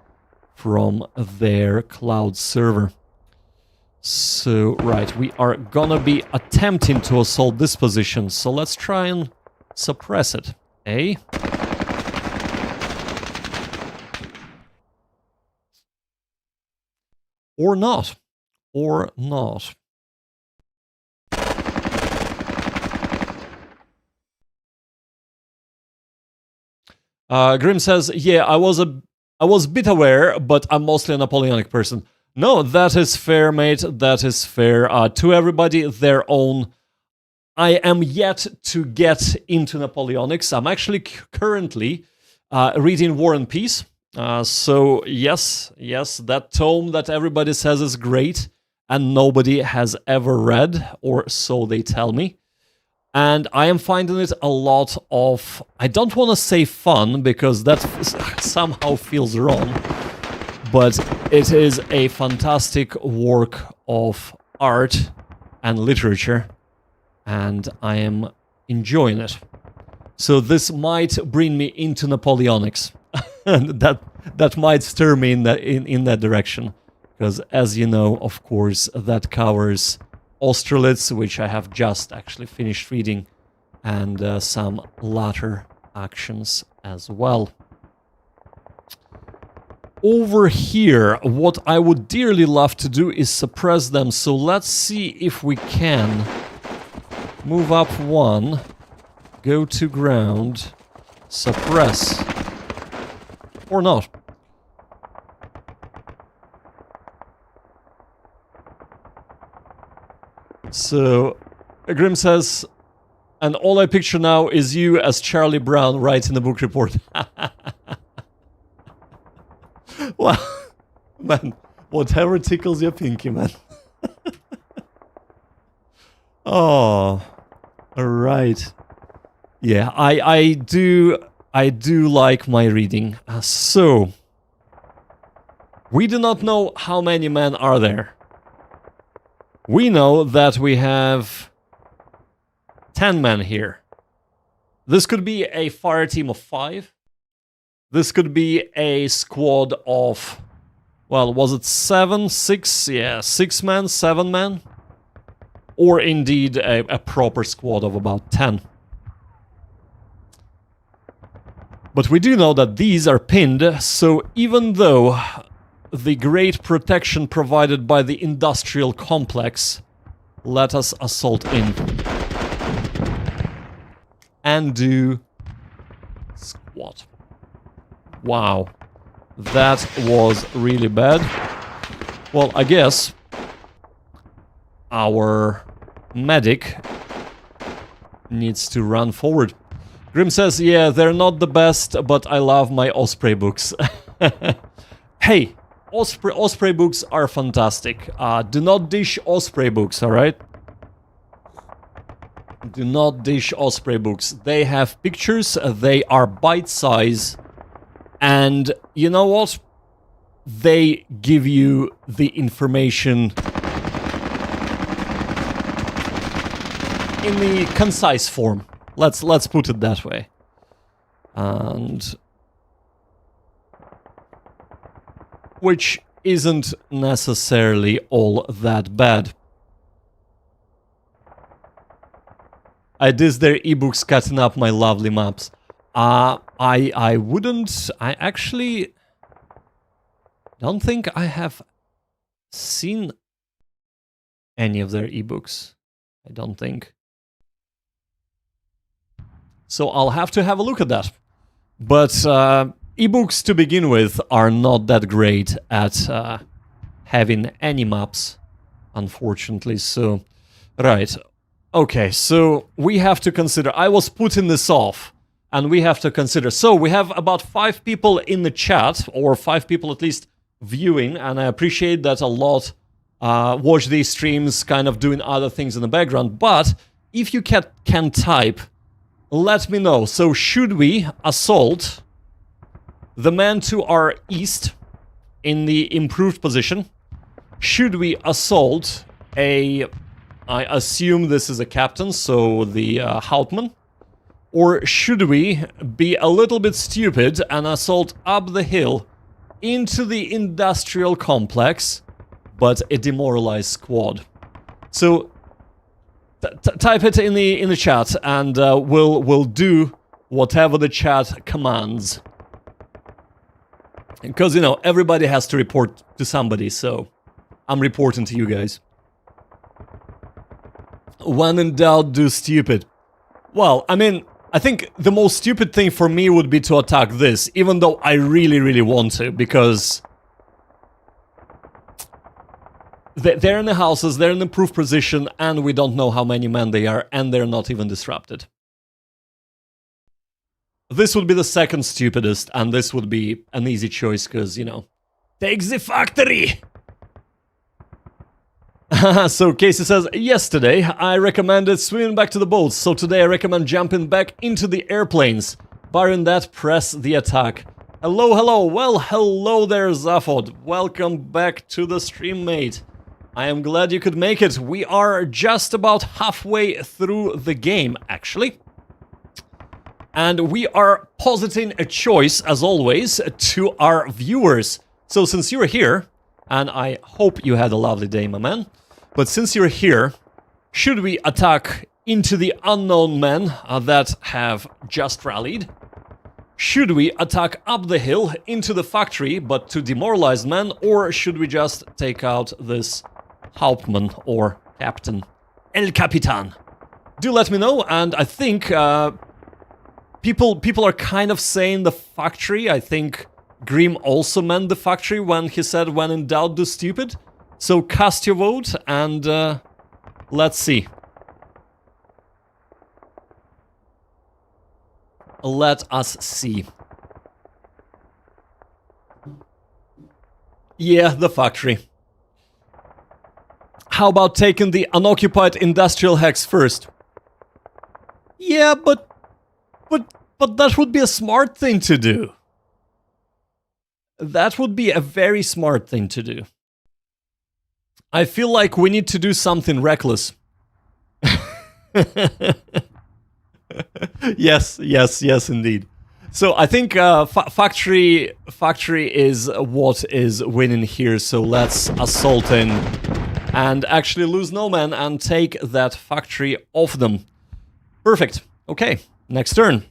from their cloud server. So, right, we are gonna be attempting to assault this position, so let's try and suppress it, eh? Or not. Or not. Grim says, yeah, I was a bit aware, but I'm mostly a Napoleonic person. No, that is fair, mate. That is fair. To everybody, their own. I am yet to get into Napoleonics. I'm actually currently reading War and Peace. So, yes, that tome that everybody says is great and nobody has ever read, or so they tell me. And I am finding it a lot of, I don't want to say fun, because that somehow feels wrong, but it is a fantastic work of art and literature, and I am enjoying it. So this might bring me into Napoleonics, and that might stir me in that direction, because as you know, of course, that covers Austerlitz, which I have just actually finished reading, and some latter actions as well. Over here, what I would dearly love to do is suppress them, so let's see if we can move up one, go to ground, suppress, or not. So, Grim says, and all I picture now is you as Charlie Brown writes in the book report. Well, man, whatever tickles your pinky, man. Oh, alright. Yeah, I do like my reading. So, we do not know how many men are there. We know that we have 10 men here. This could be a fire team of 5. This could be a squad of, well, was it 7, 6? Yeah, 6 men, 7 men. Or indeed a proper squad of about 10. But we do know that these are pinned, so even though the great protection provided by the industrial complex, let us assault in. And do squat. Wow. That was really bad. Well, I guess our medic needs to run forward. Grim says, yeah, they're not the best, but I love my Osprey books. Hey, Osprey books are fantastic. Do not dish Osprey books, alright? Do not dish Osprey books. They have pictures, they are bite-size, and you know what? They give you the information in the concise form. Let's put it that way. And which isn't necessarily all that bad. I diss their ebooks cutting up my lovely maps. I wouldn't... I actually don't think I have seen any of their ebooks. I don't think. So I'll have to have a look at that. But ebooks to begin with are not that great at having any maps, unfortunately. So, right. Okay, so we have to consider... I was putting this off, and we have to consider... So we have about 5 people in the chat, or 5 people at least viewing, and I appreciate that a lot watch these streams kind of doing other things in the background, but if you can type... Let me know. So should we assault the man to our east in the improved position? Should we assault a... I assume this is a captain, so the Hauptmann? Or should we be a little bit stupid and assault up the hill into the industrial complex, but a demoralized squad? So... type it in the chat, and we'll do whatever the chat commands. Because, you know, everybody has to report to somebody, so I'm reporting to you guys. When in doubt, do stupid. Well, I mean, I think the most stupid thing for me would be to attack this, even though I really, really want to, because... they're in the houses, they're in the proof position, and we don't know how many men they are, and they're not even disrupted. This would be the second stupidest, and this would be an easy choice, because, you know, take the factory! So Casey says, yesterday I recommended swimming back to the boats, so today I recommend jumping back into the airplanes. Barring that, press the attack. Hello, hello, well, hello there, Zaphod. Welcome back to the stream, mate. I am glad you could make it. We are just about halfway through the game, actually. And we are positing a choice, as always, to our viewers. So since you're here, and I hope you had a lovely day, my man, but since you're here, should we attack into the unknown men that have just rallied? Should we attack up the hill into the factory, but to demoralized men, or should we just take out this Hauptmann or Captain? El Capitan. Do let me know, and I think people are kind of saying the factory. I think Grim also meant the factory when he said, when in doubt, do stupid. So cast your vote, and let's see. Let us see. Yeah, the factory. How about taking the unoccupied industrial hex first? Yeah, but that would be a smart thing to do. That would be a very smart thing to do. I feel like we need to do something reckless. Yes, yes, yes, indeed. So I think factory is what is winning here. So let's assault in and actually lose no man and take that factory off them. Perfect. Okay, next turn.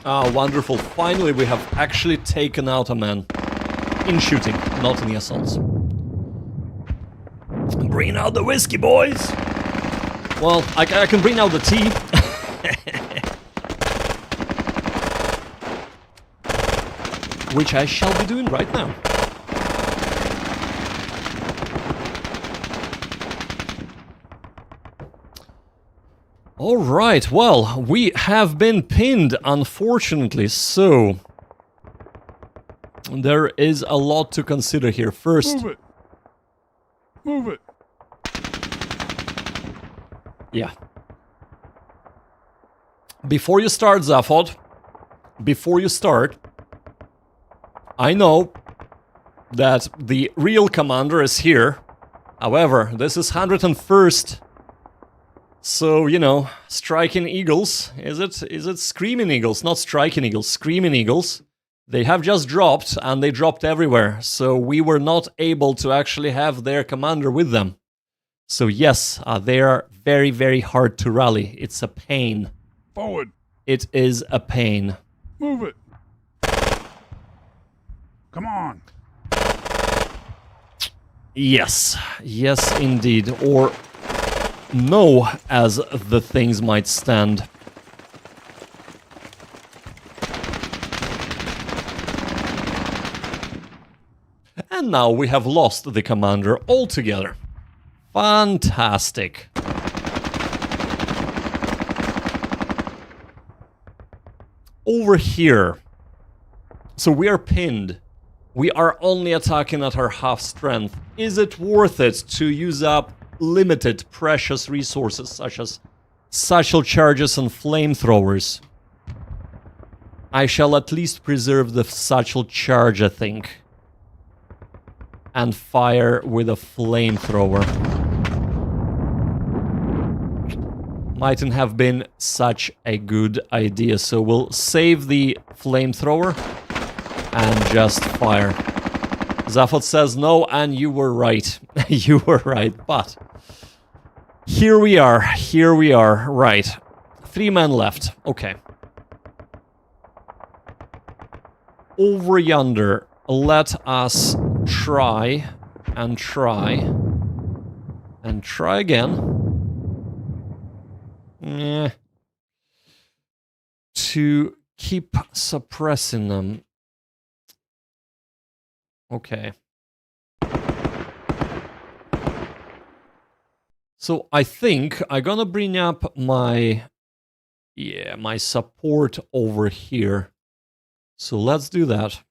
Ah, wonderful. Finally, we have actually taken out a man. In shooting, not in the assaults. Bring out the whiskey, boys! Well, I can bring out the tea. Which I shall be doing right now. Alright, well, we have been pinned, unfortunately, so... there is a lot to consider here. First... Move it. Move it. Yeah. Before you start, Zaphod, before you start, I know that the real commander is here. However, this is 101st. So, you know, striking eagles. Is it screaming eagles? Not striking eagles, screaming eagles. They have just dropped, and they dropped everywhere. So we were not able to actually have their commander with them. So yes, they are very, very hard to rally. It's a pain. Forward. It is a pain. Move it. Come on. Yes. Yes, indeed. Or no, as the things might stand. And now we have lost the commander altogether. Fantastic. Over here. So we are pinned. We are only attacking at our half strength. Is it worth it to use up limited precious resources such as satchel charges and flamethrowers? I shall at least preserve the satchel charge, I think. And fire with a flamethrower. Mightn't have been such a good idea, so we'll save the flamethrower and just fire. Zaphod says no, and you were right. You were right, but here we are, right. 3 men left, okay. Over yonder, let us try and try and try again. To keep suppressing them. Okay. So I think I'm gonna bring up my support over here. So let's do that.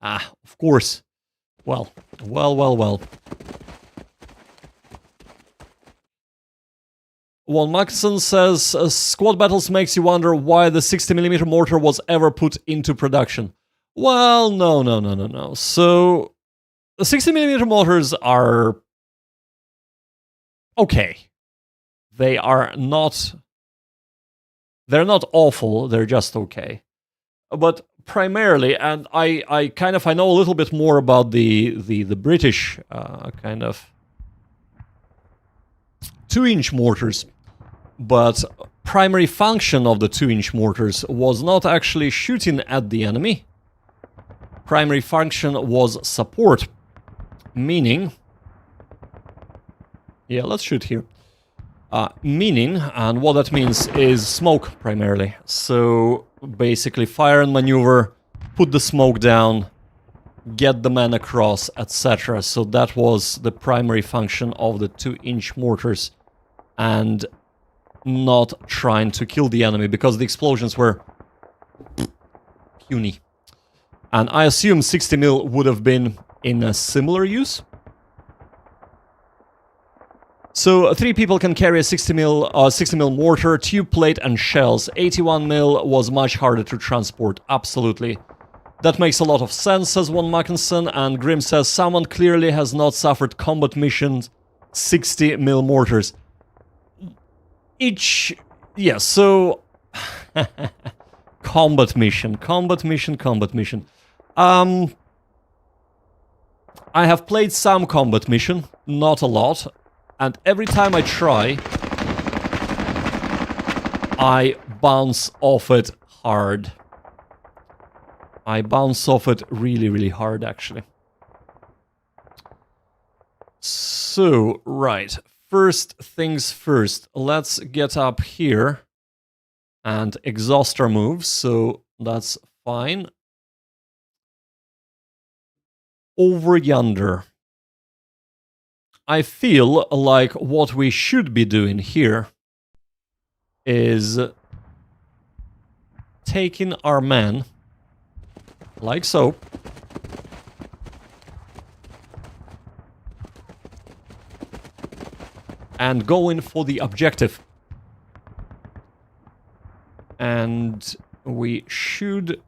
Ah, of course. Well. One Maxson says, squad battles makes you wonder why the 60mm mortar was ever put into production. Well, no. So, the 60mm mortars are okay. They are not... They're not awful, they're just okay. But primarily, and I know a little bit more about the British kind of 2-inch mortars, but primary function of the 2-inch mortars was not actually shooting at the enemy. Primary function was support, meaning... Yeah, let's shoot here. Meaning, and what that means is smoke primarily. So basically fire and maneuver, put the smoke down, get the man across, etc. So that was the primary function of the 2-inch mortars, and not trying to kill the enemy because the explosions were puny. And I assume 60mm would have been in a similar use. So 3 people can carry a 60 mil mortar, tube plate and shells. 81 mil was much harder to transport, absolutely. That makes a lot of sense, says one Mackinson, and Grim says someone clearly has not suffered combat missions 60 mil mortars. Each... yeah, so... combat mission. I have played some combat mission, not a lot, and every time I try, I bounce off it hard. I bounce off it really, really hard, actually. So, right. First things first. Let's get up here and exhaust our moves, so that's fine. Over yonder. I feel like what we should be doing here is taking our men, like so, and going for the objective. And we should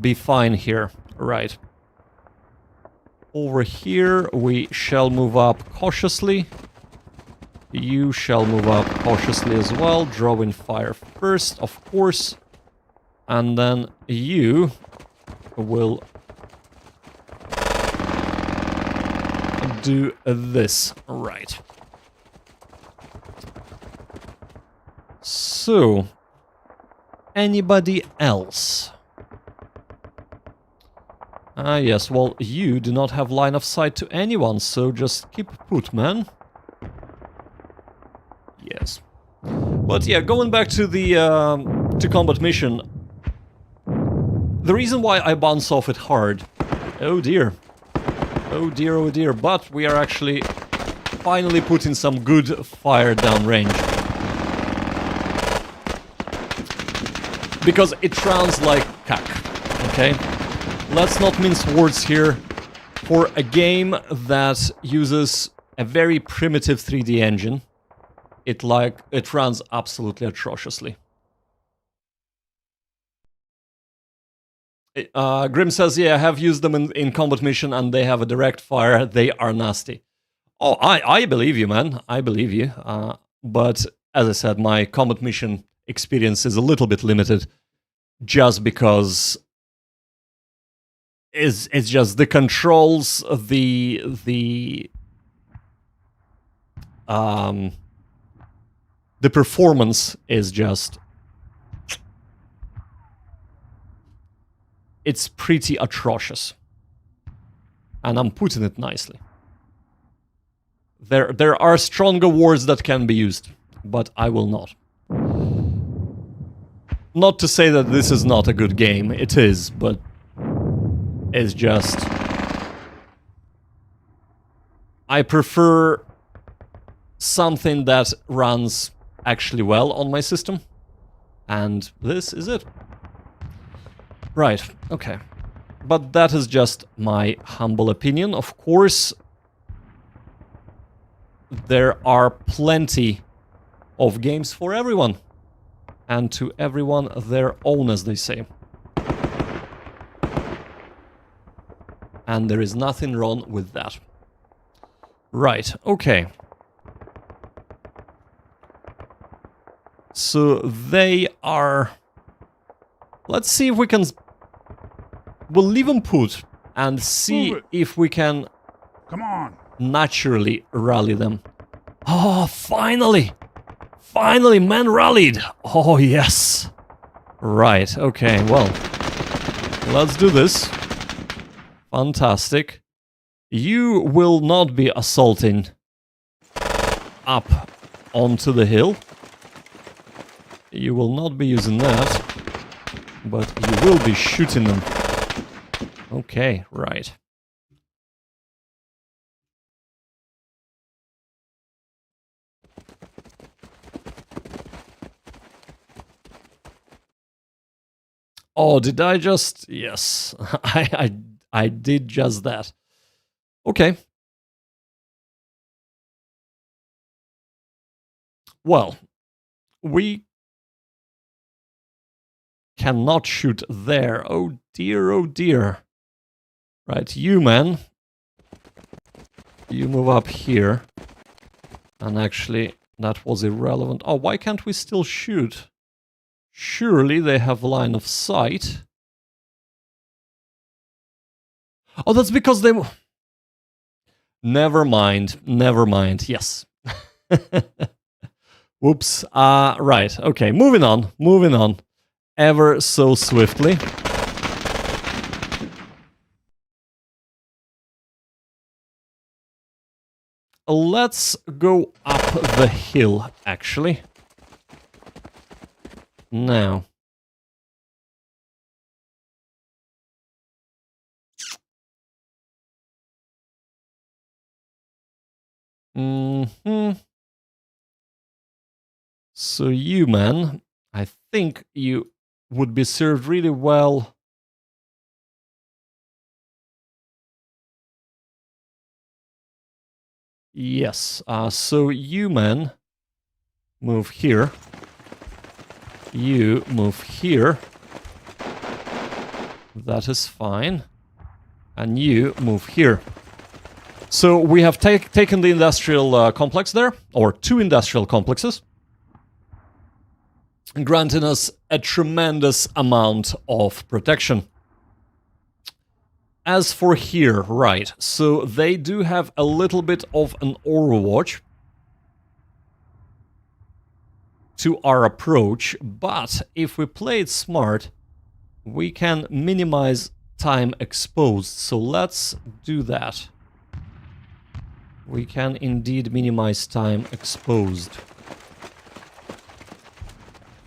be fine here. Right. Over here, we shall move up cautiously. You shall move up cautiously as well, drawing fire first, of course. And then you will do this. Right. So, anybody else? Yes, well, you do not have line of sight to anyone, so just keep put, man. Yes. But yeah, going back to the to combat mission, the reason why I bounce off it hard, oh dear, but we are actually finally putting some good fire down range. Because it runs like cack, okay? Let's not mince words here. For a game that uses a very primitive 3D engine, it runs absolutely atrociously. Grim says, yeah, I have used them in combat mission and they have a direct fire. They are nasty. Oh, I believe you, man. I believe you. But as I said, my combat mission experience is a little bit limited just because it's just the controls, the performance is just, it's pretty atrocious. And I'm putting it nicely. There are stronger words that can be used, but I will not. Not to say that this is not a good game, it is, but it's just... I prefer something that runs actually well on my system, and this is it. Right, okay. But that is just my humble opinion. Of course, there are plenty of games for everyone. And to everyone their own, as they say. And there is nothing wrong with that. Right, okay. So they are... Let's see if we can... We'll leave them put and see if we can... Come on. Naturally rally them. Oh, finally! Finally, men rallied! Oh, yes! Right, okay, well... Let's do this. Fantastic. You will not be assaulting up onto the hill. You will not be using that. But you will be shooting them. Okay, right. Oh, did I just... Yes, I did just that. Okay. Well, we cannot shoot there. Oh dear, oh dear. Right, you man. You move up here. And actually, that was irrelevant. Oh, why can't we still shoot? Surely they have line of sight. Oh, that's because they... Never mind, never mind. Yes. Whoops. Right, okay, moving on. Ever so swiftly. Let's go up the hill, actually. Now. So you, man, I think you would be served really well. Yes, so you, man, move here. You move here. That is fine. And you move here. So we have taken the industrial complex there, or 2 industrial complexes, granting us a tremendous amount of protection. As for here, right, so they do have a little bit of an overwatch to our approach, but if we play it smart, we can minimize time exposed. So let's do that. We can indeed minimize time exposed.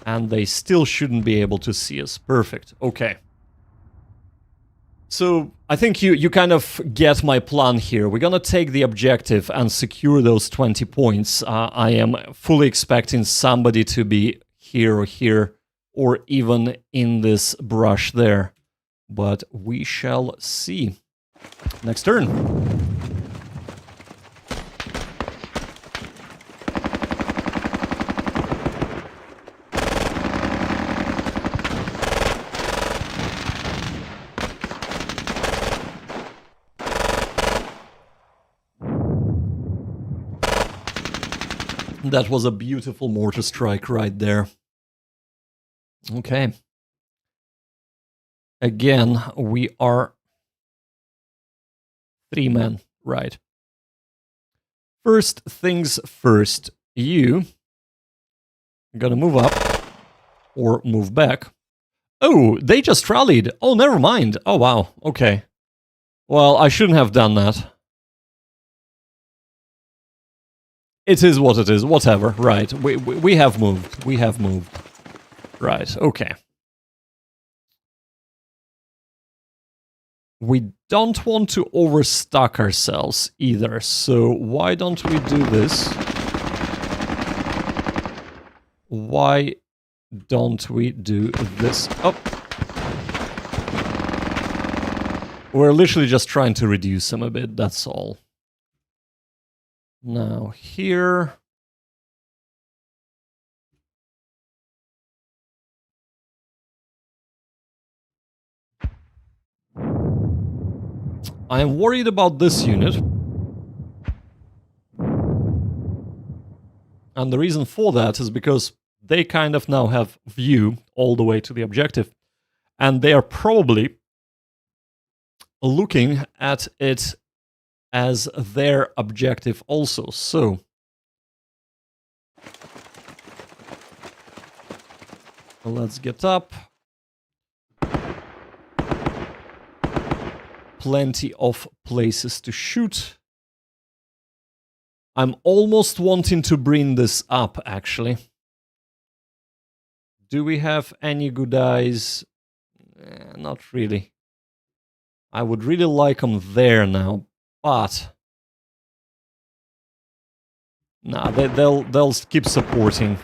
And they still shouldn't be able to see us. Perfect. Okay. So I think you kind of get my plan here. We're gonna take the objective and secure those 20 points. I am fully expecting somebody to be here, or even in this brush there. But we shall see. Next turn. That was a beautiful mortar strike right there. Okay. Again, we are 3 men, right? First things first, you are gonna move up or move back. Oh, they just rallied. Oh, never mind. Oh, wow. Okay. Well, I shouldn't have done that. It is what it is. Whatever. Right. We have moved. We have moved. Right. Okay. We don't want to overstock ourselves either, so why don't we do this? Why don't we do this? Oh! We're literally just trying to reduce them a bit, that's all. Now, here... I am worried about this unit. And the reason for that is because they kind of now have view all the way to the objective. And they are probably looking at it as their objective also. So let's get up. Plenty of places to shoot. I'm almost wanting to bring this up, actually. Do we have any good eyes? Not really. I would really like them there now, but... Nah, they'll keep supporting.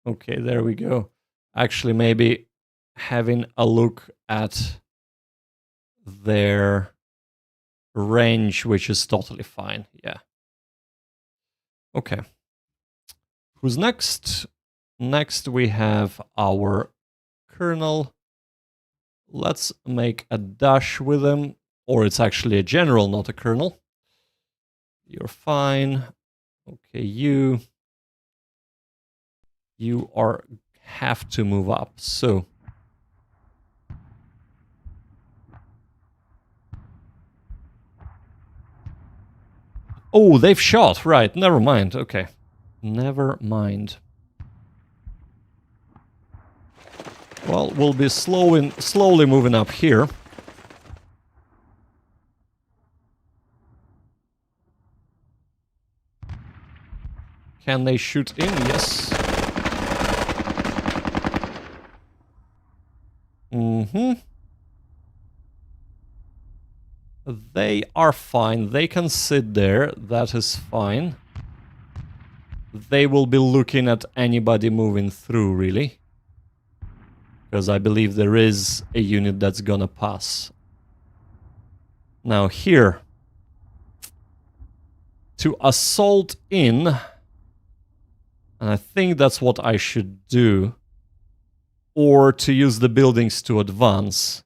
Okay, there we go. Actually, maybe having a look at their range, which is totally fine. Yeah. Okay. Who's next? Next we have our colonel. Let's make a dash with him. Or it's actually a general, not a colonel. You're fine. Okay, you have to move up. So oh, they've shot. Right, never mind. Okay. Never mind. Well, we'll be slowly moving up here. Can they shoot in? Yes. They are fine. They can sit there. That is fine. They will be looking at anybody moving through, really. Because I believe there is a unit that's gonna pass. Now here. To assault in. And I think that's what I should do. Or to use the buildings to advance.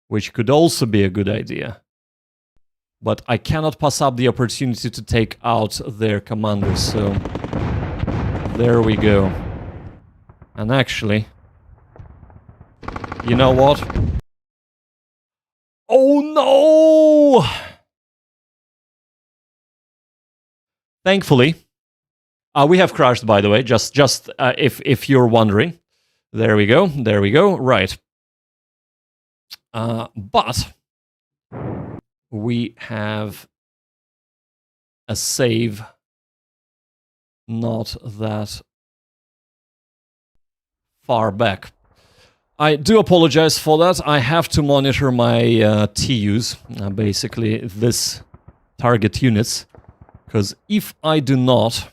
Which could also be a good idea. But I cannot pass up the opportunity to take out their commanders, so... There we go. And actually... You know what? Oh no! Thankfully... we have crashed, by the way, just if you're wondering. There we go, right. But... We have a save not that far back. I do apologize for that. I have to monitor my TUs, basically this target units, because if I do not,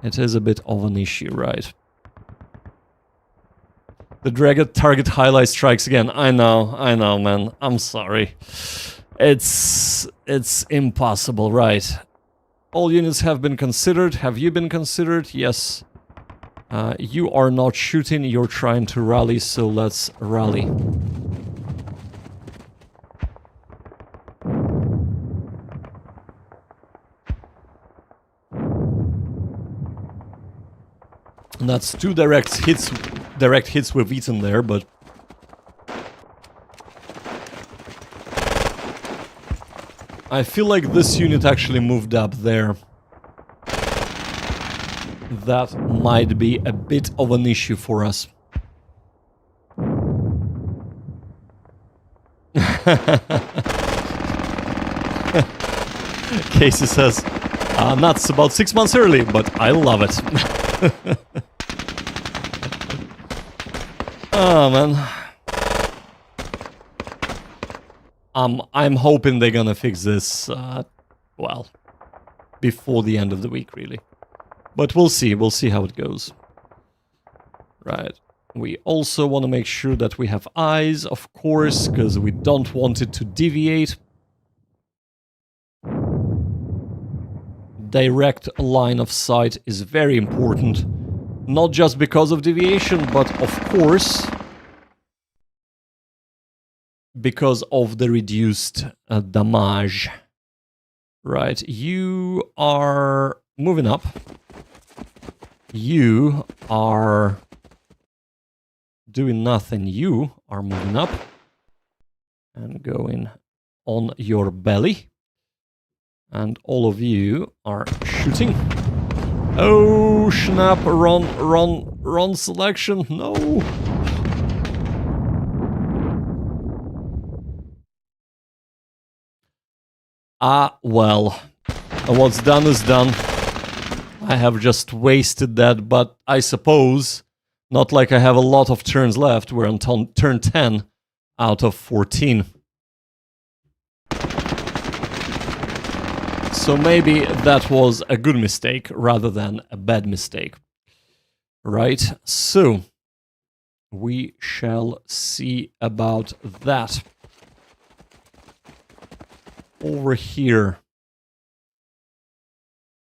it is a bit of an issue, right? The Dragon target highlight strikes again. I know, man. I'm sorry. It's impossible, right? All units have been considered. Have you been considered? Yes. You are not shooting, you're trying to rally, so let's rally. And that's 2 direct hits with Eaton there, but... I feel like this unit actually moved up there. That might be a bit of an issue for us. Casey says, nuts, about 6 months early, but I love it. Oh, man. I'm hoping they're gonna fix this, well, before the end of the week, really. But we'll see how it goes. Right. We also want to make sure that we have eyes, of course, because we don't want it to deviate. Direct line of sight is very important. Not just because of deviation, but of course... because of the reduced damage. Right, you are moving up. You are doing nothing. You are moving up and going on your belly. And all of you are shooting. Oh, snap, run selection, no. Well, what's done is done. I have just wasted that, but I suppose, not like I have a lot of turns left, we're on turn 10 out of 14. So maybe that was a good mistake rather than a bad mistake. Right, so we shall see about that. Over here.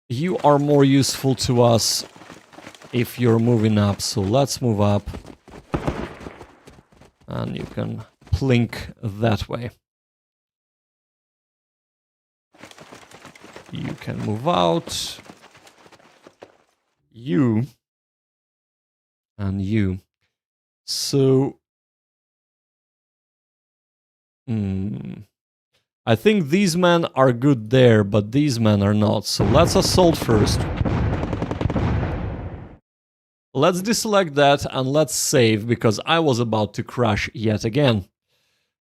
You are more useful to us if you're moving up, so let's move up. And you can plink that way. You can move out. You. And you. So... I think these men are good there, but these men are not. So let's assault first. Let's deselect that and let's save, because I was about to crash yet again.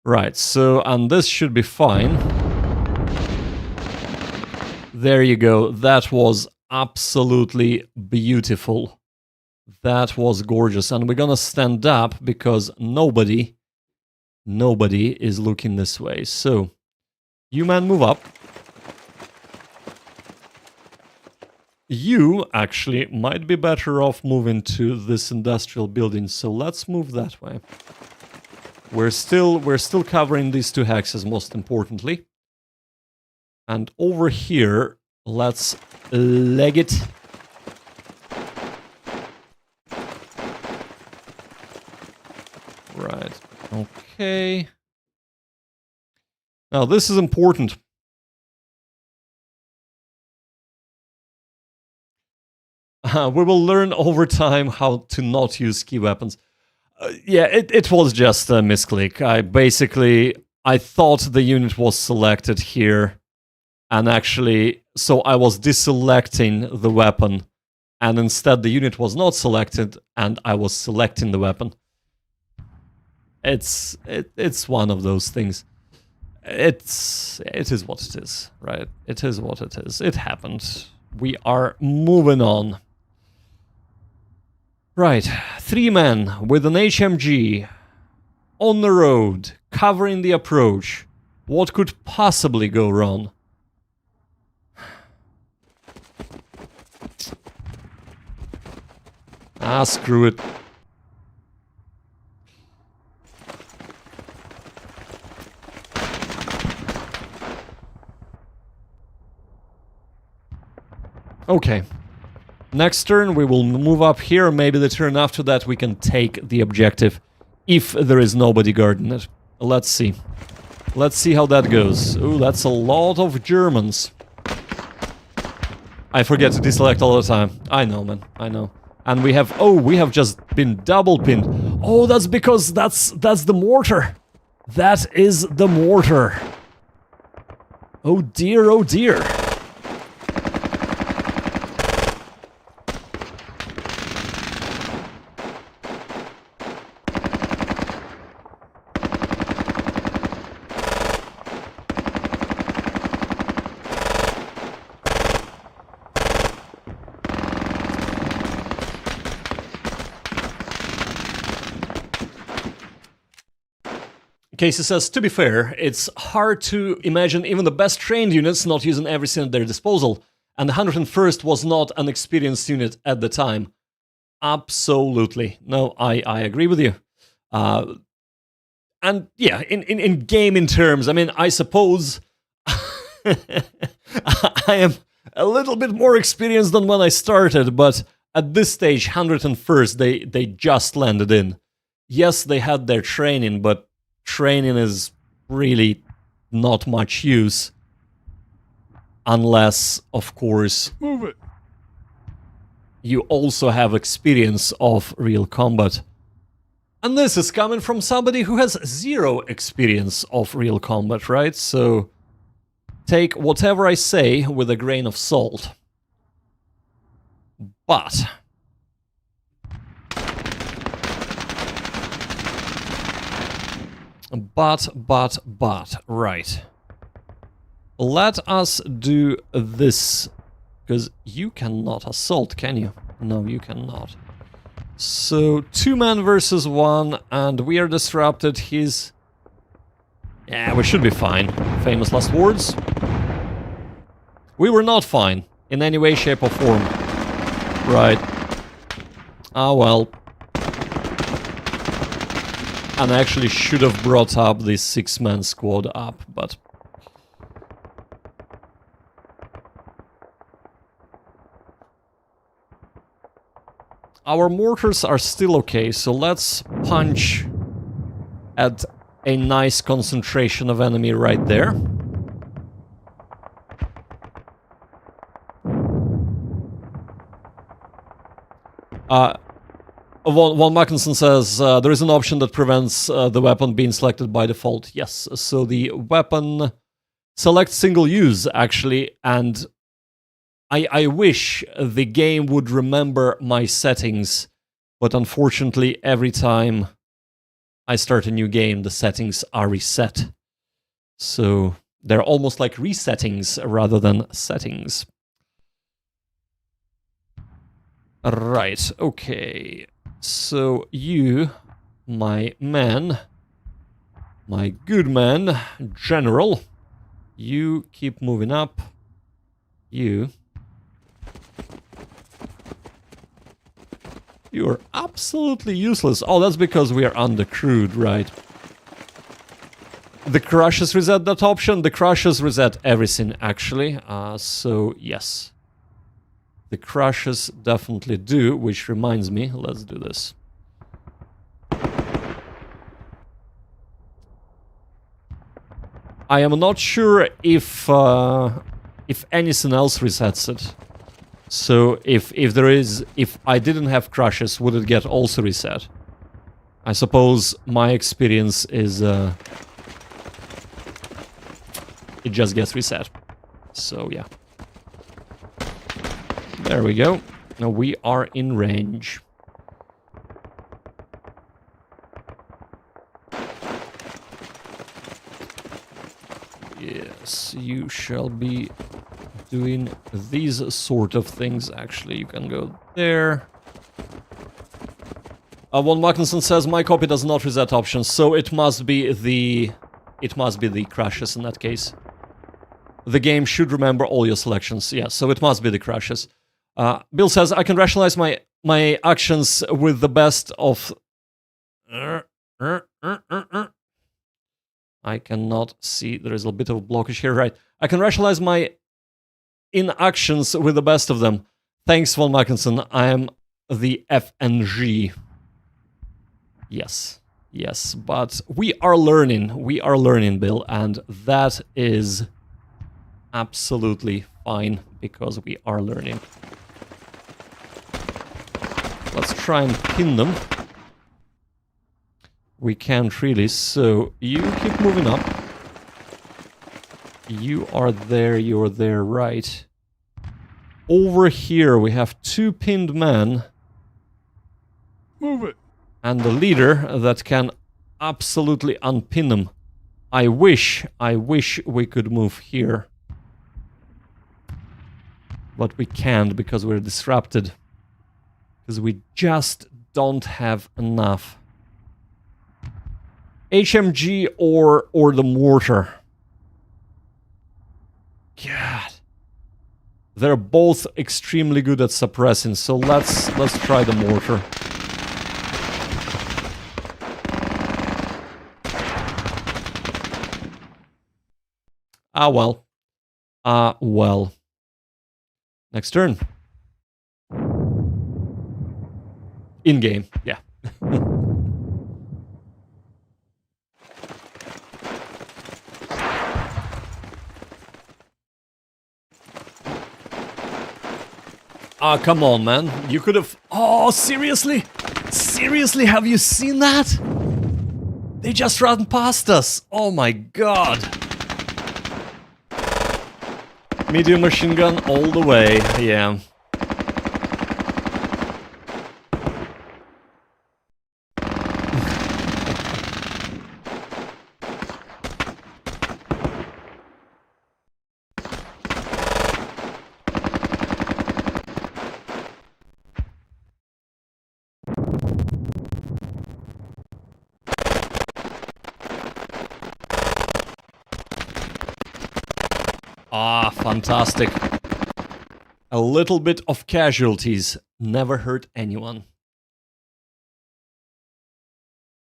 Right, so, and this should be fine. There you go. That was absolutely beautiful. That was gorgeous. And we're gonna stand up because nobody is looking this way. So, you man move up. You actually might be better off moving to this industrial building, so let's move that way. We're still covering these two hexes, most importantly. And over here, let's leg it. Right, okay. Now this is important. We will learn over time how to not use key weapons. Yeah, it was just a misclick. I thought the unit was selected here, and actually, so I was deselecting the weapon, and instead the unit was not selected, and I was selecting the weapon. It's one of those things. It is what it is, right? It is what it is. It happened. We are moving on. Right, 3 men with an HMG on the road, covering the approach. What could possibly go wrong? Ah, screw it. Okay. Next turn we will move up here, maybe the turn after that we can take the objective, if there is nobody guarding it. Let's see. Let's see how that goes. Ooh, that's a lot of Germans. I forget to deselect all the time. I know, man, I know. And we have just been double pinned. Oh, that's because that's the mortar. That is the mortar. Oh dear, oh dear. Casey says, to be fair, it's hard to imagine even the best trained units not using everything at their disposal, and the 101st was not an experienced unit at the time. Absolutely. No, I agree with you. And yeah, in gaming terms, I mean, I suppose I am a little bit more experienced than when I started, but at this stage, 101st, they just landed in. Yes, they had their training, but training is really not much use. Unless, of course, Move it. You also have experience of real combat. And this is coming from somebody who has 0 experience of real combat, right? So take whatever I say with a grain of salt. But right. Let us do this, because you cannot assault, can you? No, you cannot. So, 2 men versus 1, and we are disrupted. Yeah, we should be fine. Famous last words. We were not fine, in any way, shape, or form. Right. Ah, well. And I actually should have brought up this 6-man squad up, but... our mortars are still okay, so let's punch at a nice concentration of enemy right there. Von Mackinson says there is an option that prevents the weapon being selected by default. Yes, so the weapon selects single use, actually, and I wish the game would remember my settings, but unfortunately every time I start a new game, the settings are reset. So they're almost like resettings rather than settings. Right, okay. So you, my man, my good man, general, you keep moving up. You're absolutely useless. Oh, that's because we are undercrewed, right? The crushes reset that option. The crushes reset everything, actually. So, yes. The crushes definitely do, which reminds me, let's do this. I am not sure if anything else resets it. So if I didn't have crushes, would it get also reset? I suppose my experience is it just gets reset. So yeah. There we go. Now we are in range. Yes, you shall be doing these sort of things. Actually, you can go there. Von Mackinson says my copy does not reset options, so it must be the crashes in that case. The game should remember all your selections. Yeah, so it must be the crashes. Bill says I can rationalize my actions with the best of. I cannot see. There is a bit of a blockage here. Right. I can rationalize my inactions with the best of them. Thanks, Von Mackinson. I am the FNG. Yes. Yes. But we are learning. We are learning, Bill. And that is absolutely fine because we are learning. Let's try and pin them. We can't really, so you keep moving up. You are there, you're there, right. Over here we have two pinned men. Move it. And the leader that can absolutely unpin them. I wish we could move here. But we can't because we're disrupted. Because we just don't have enough. HMG or the mortar. God. They're both extremely good at suppressing, so let's try the mortar. Ah well. Ah well. Next turn. In game, yeah. Ah, come on, man. You could have... Oh, seriously? Seriously, have you seen that? They just ran past us. Oh my god. Medium machine gun all the way, yeah. Ah, fantastic. A little bit of casualties never hurt anyone.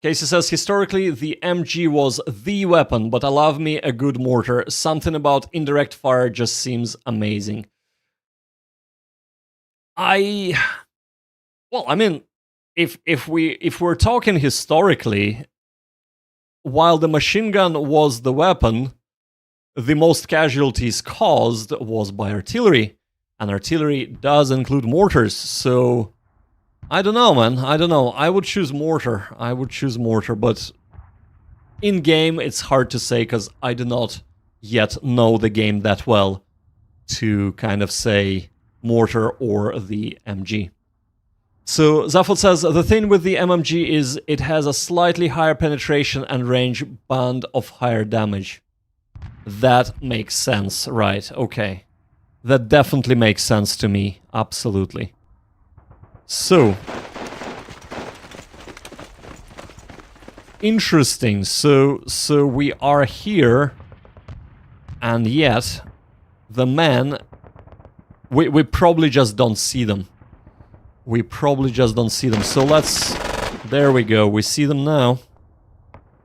Casey says, historically, the MG was the weapon, but I love me a good mortar. Something about indirect fire just seems amazing. I Well, I mean, if we're talking historically, while the machine gun was the weapon, the most casualties caused was by artillery, and artillery does include mortars. So I don't know, man. I don't know. I would choose mortar. I would choose mortar, but in game it's hard to say because I do not yet know the game that well to kind of say mortar or the MG. So Zaphod says, the thing with the MMG is it has a slightly higher penetration and range band of higher damage. That makes sense, right, okay. That definitely makes sense to me, absolutely. So. Interesting, so we are here, and yet the men, we probably just don't see them. We probably just don't see them. So let's... There we go. We see them now.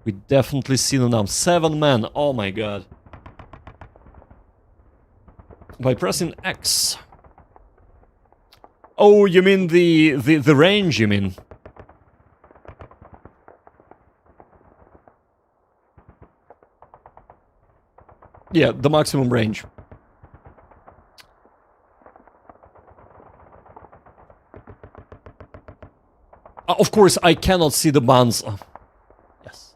We definitely see them now. 7 men. Oh my god. By pressing X. Oh, you mean the range, you mean? Yeah, the maximum range. Of course, I cannot see the bands. Yes.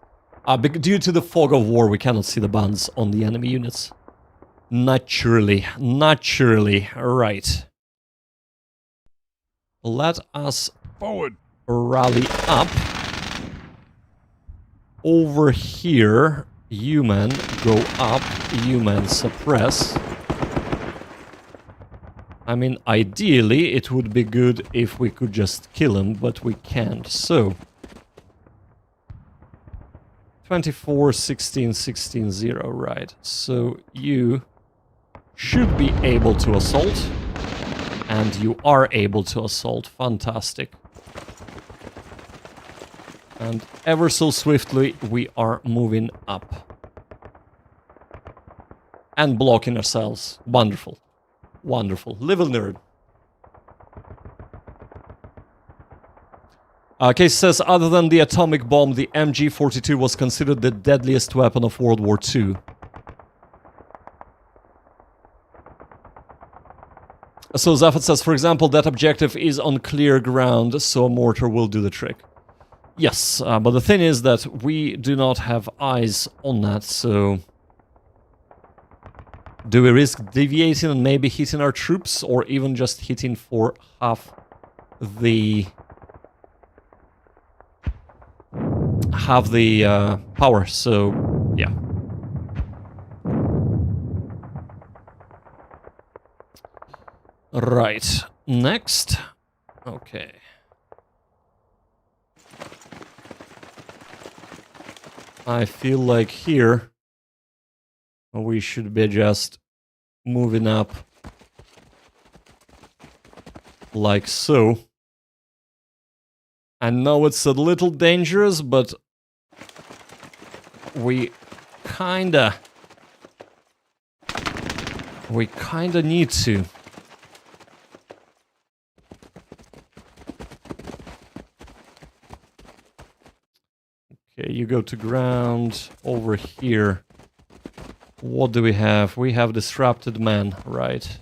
Due to the fog of war, we cannot see the bands on the enemy units. Naturally. Naturally. Right. Let us Forward. rally up. Over here, you men go up, you men suppress. I mean, ideally, it would be good if we could just kill him, but we can't, so... 24, 16, 16, 0, right. So you should be able to assault, and you are able to assault. Fantastic. And ever so swiftly, we are moving up. And blocking ourselves. Wonderful. Wonderful. Little nerd. Case says, other than the atomic bomb, the MG42 was considered the deadliest weapon of World War II. So Zaphod says, for example, that objective is on clear ground, so a mortar will do the trick. Yes, but the thing is that we do not have eyes on that, so... Do we risk deviating and maybe hitting our troops, or even just hitting for half the power? So, yeah. Right. Next. Okay. I feel like here we should be just moving up like so. I know it's a little dangerous, but we kinda need to. Okay, you go to ground over here. What do we have? We have disrupted man, right?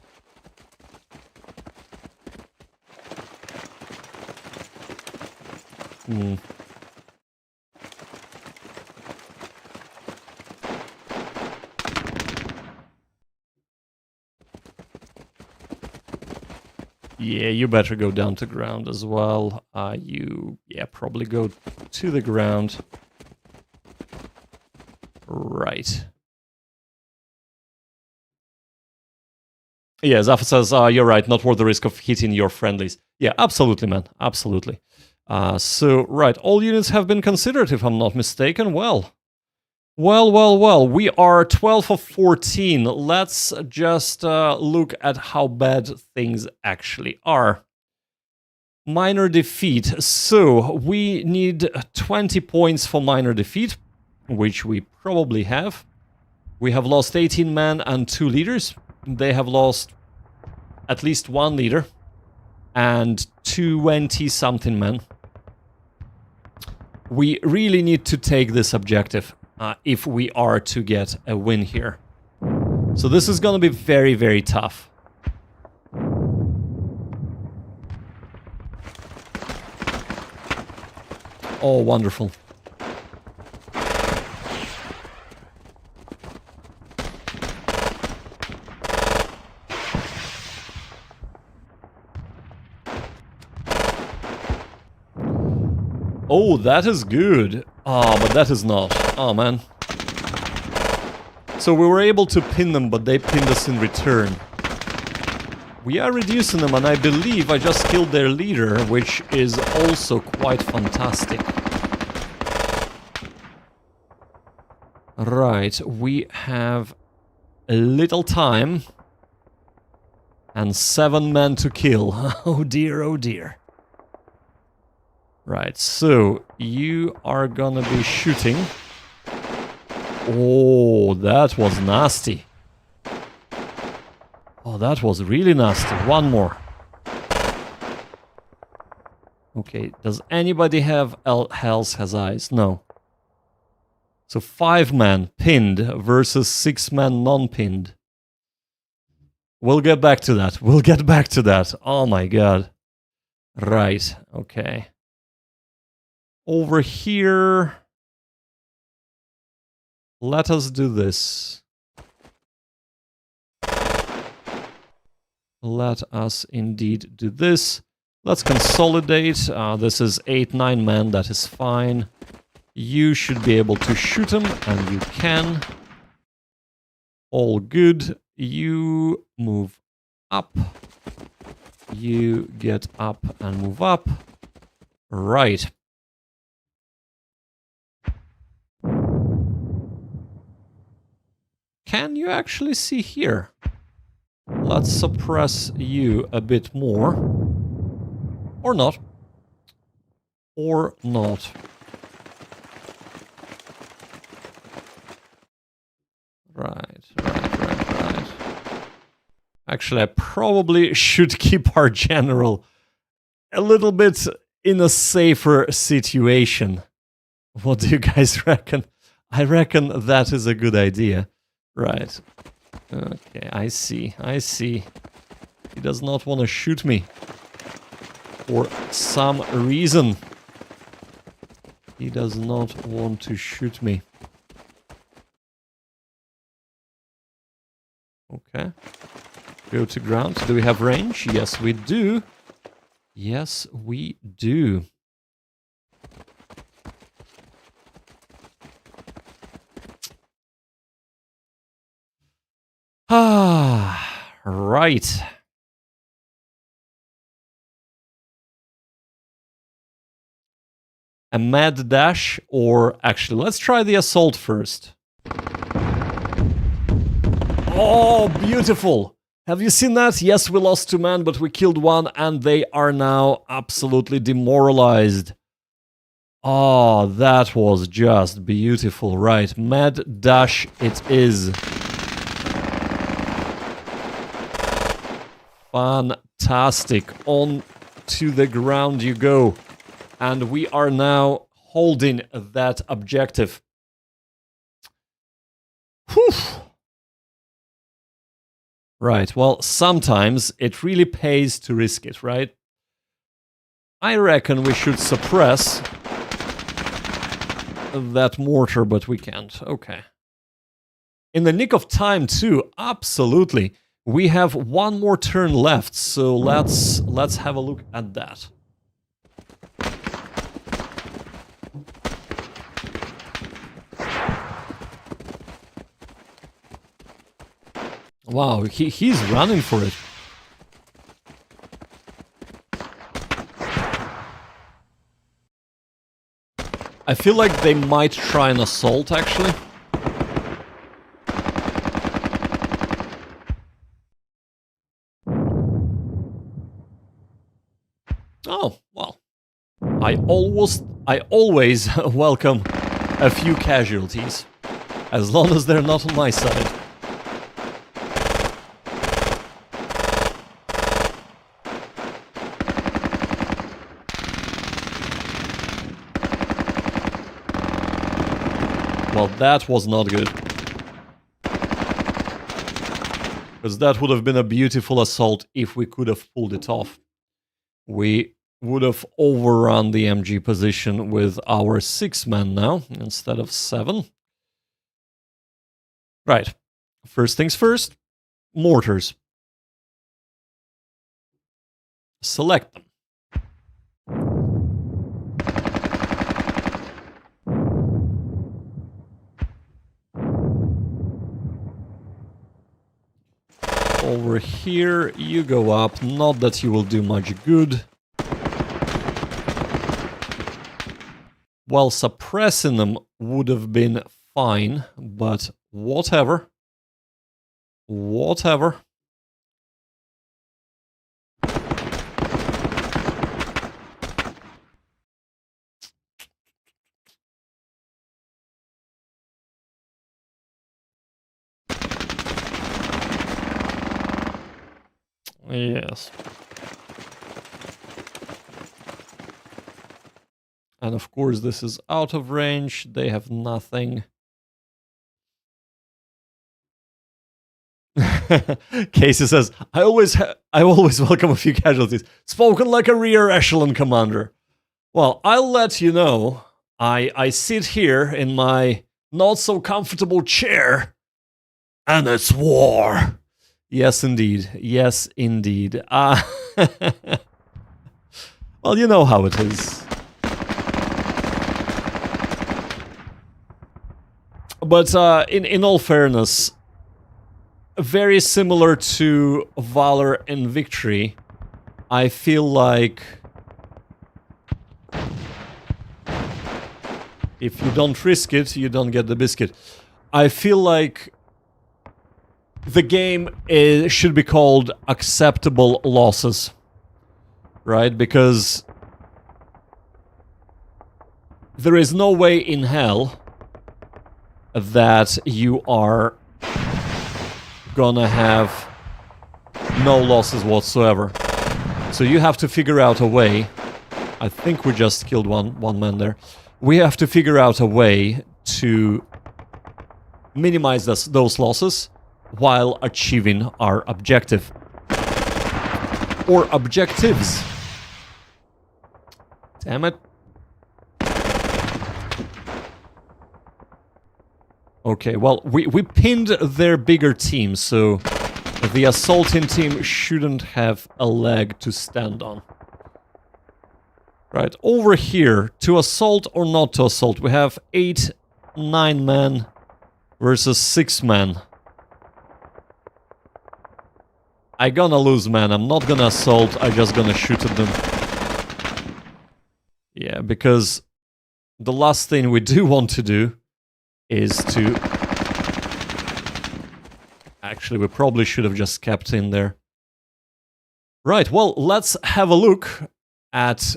Yeah, you better go down to ground as well. Probably go to the ground. Right. Yeah, Zafa says, you're right, not worth the risk of hitting your friendlies. Yeah, absolutely, man, absolutely. So, right, all units have been considered, if I'm not mistaken. Well, we are 12 of 14. Let's just look at how bad things actually are. Minor defeat. So, we need 20 points for minor defeat, which we probably have. We have lost 18 men and 2 leaders. They have lost at least 1 leader. and 20-something men. We really need to take this objective if we are to get a win here. So this is gonna be very, very tough. Oh, wonderful. Oh, that is good. Ah, but that is not. Oh, man. So we were able to pin them, but they pinned us in return. We are reducing them, and I believe I just killed their leader, which is also quite fantastic. Right, we have a little time. And 7 men to kill. Oh dear, oh dear. Right, so you are gonna be shooting. Oh, that was nasty. Oh, that was really nasty. One more. Okay, does anybody have else has eyes? No. So 5 men pinned versus 6 men non-pinned. We'll get back to that. We'll get back to that. Oh my god. Right, okay. Over here... Let us do this. Let us indeed do this. Let's consolidate. This is 8-9 men, that is fine. You should be able to shoot them, and you can. All good. You move up. You get up and move up. Right. Can you actually see here? Let's suppress you a bit more. Or not. Or not. Right. Actually, I probably should keep our general a little bit in a safer situation. What do you guys reckon? I reckon that is a good idea. Right. Okay, I see. He does not want to shoot me. For some reason. He does not want to shoot me. Okay. Go to ground. Do we have range? Yes, we do. Yes, we do. Ah, right. A mad dash, or actually, let's try the assault first. Oh, beautiful! Have you seen that? Yes, we lost 2 men, but we killed 1, and they are now absolutely demoralized. Oh, that was just beautiful. Right, mad dash it is. Fantastic. On to the ground you go. And we are now holding that objective. Whew. Right, well, sometimes it really pays to risk it, right? I reckon we should suppress that mortar, but we can't. Okay. In the nick of time, too. Absolutely. We have 1 more turn left, so let's have a look at that. Wow, he's running for it. I feel like they might try an assault, actually. Oh, well. I always welcome a few casualties. As long as they're not on my side. Well, that was not good. Because that would have been a beautiful assault if we could have pulled it off. We would have overrun the MG position with our 6 men now, instead of 7. Right. First things first, mortars. Select them. Over here, you go up. Not that you will do much good. Well, suppressing them would have been fine, but whatever. Whatever. Yes. And of course this is out of range, they have nothing. Casey says, I always welcome a few casualties. Spoken like a rear echelon commander. Well, I'll let you know, I sit here in my not so comfortable chair, and it's war. Yes, indeed. Yes, indeed. Well, you know how it is. But in all fairness, very similar to Valor and Victory, I feel like if you don't risk it, you don't get the biscuit. I feel like the game should be called acceptable losses, right? Because there is no way in hell that you are gonna have no losses whatsoever. So you have to figure out a way. I think we just killed one man there. We have to figure out a way to minimize those losses while achieving our objective. Or objectives. Damn it. Okay, well, we pinned their bigger team, so the assaulting team shouldn't have a leg to stand on. Right, over here, to assault or not to assault, we have 8, 9 men versus 6 men. I gonna lose, man. I'm not gonna assault, I just gonna shoot at them. Yeah, because the last thing we do want to do is to... Actually, we probably should have just kept in there. Right, well, let's have a look at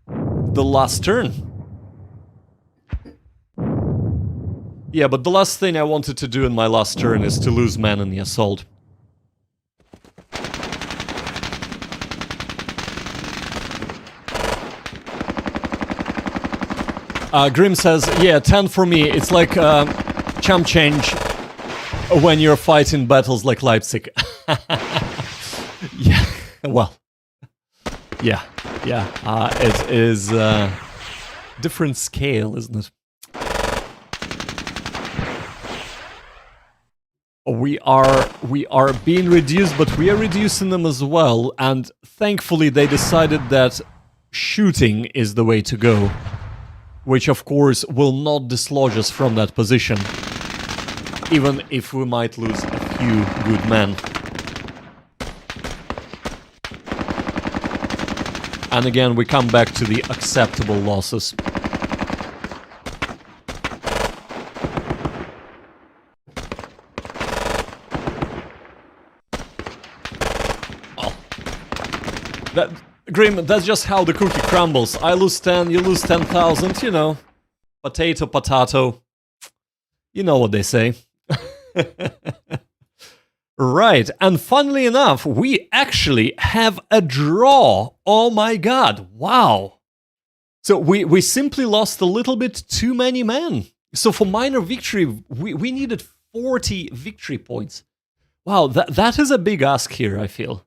the last turn. Yeah, but the last thing I wanted to do in my last turn is to lose men in the assault. Grim says, yeah, 10 for me. It's like chump change when you're fighting battles like Leipzig. Yeah, well, yeah. It is different scale, isn't it? We are being reduced, but we are reducing them as well. And thankfully, they decided that shooting is the way to go. Which, of course, will not dislodge us from that position, even if we might lose a few good men. And again, we come back to the acceptable losses. Oh. Grim, that's just how the cookie crumbles. I lose 10, you lose 10,000, you know. Potato, potato. You know what they say. Right, and funnily enough, we actually have a draw. Oh my god, wow. So we simply lost a little bit too many men. So for minor victory, we needed 40 victory points. Wow, that is a big ask here, I feel.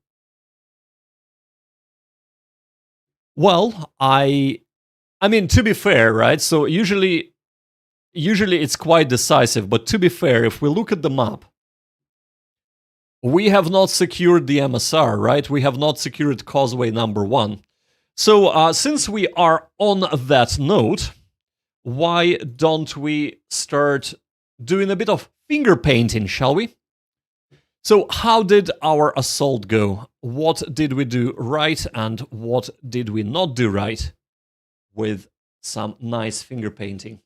Well, I mean, to be fair, right? So usually it's quite decisive, but to be fair, if we look at the map, we have not secured the MSR, right? We have not secured causeway number 1. So since we are on that note, why don't we start doing a bit of finger painting, shall we? So how did our assault go? What did we do right and what did we not do right? With some nice finger painting.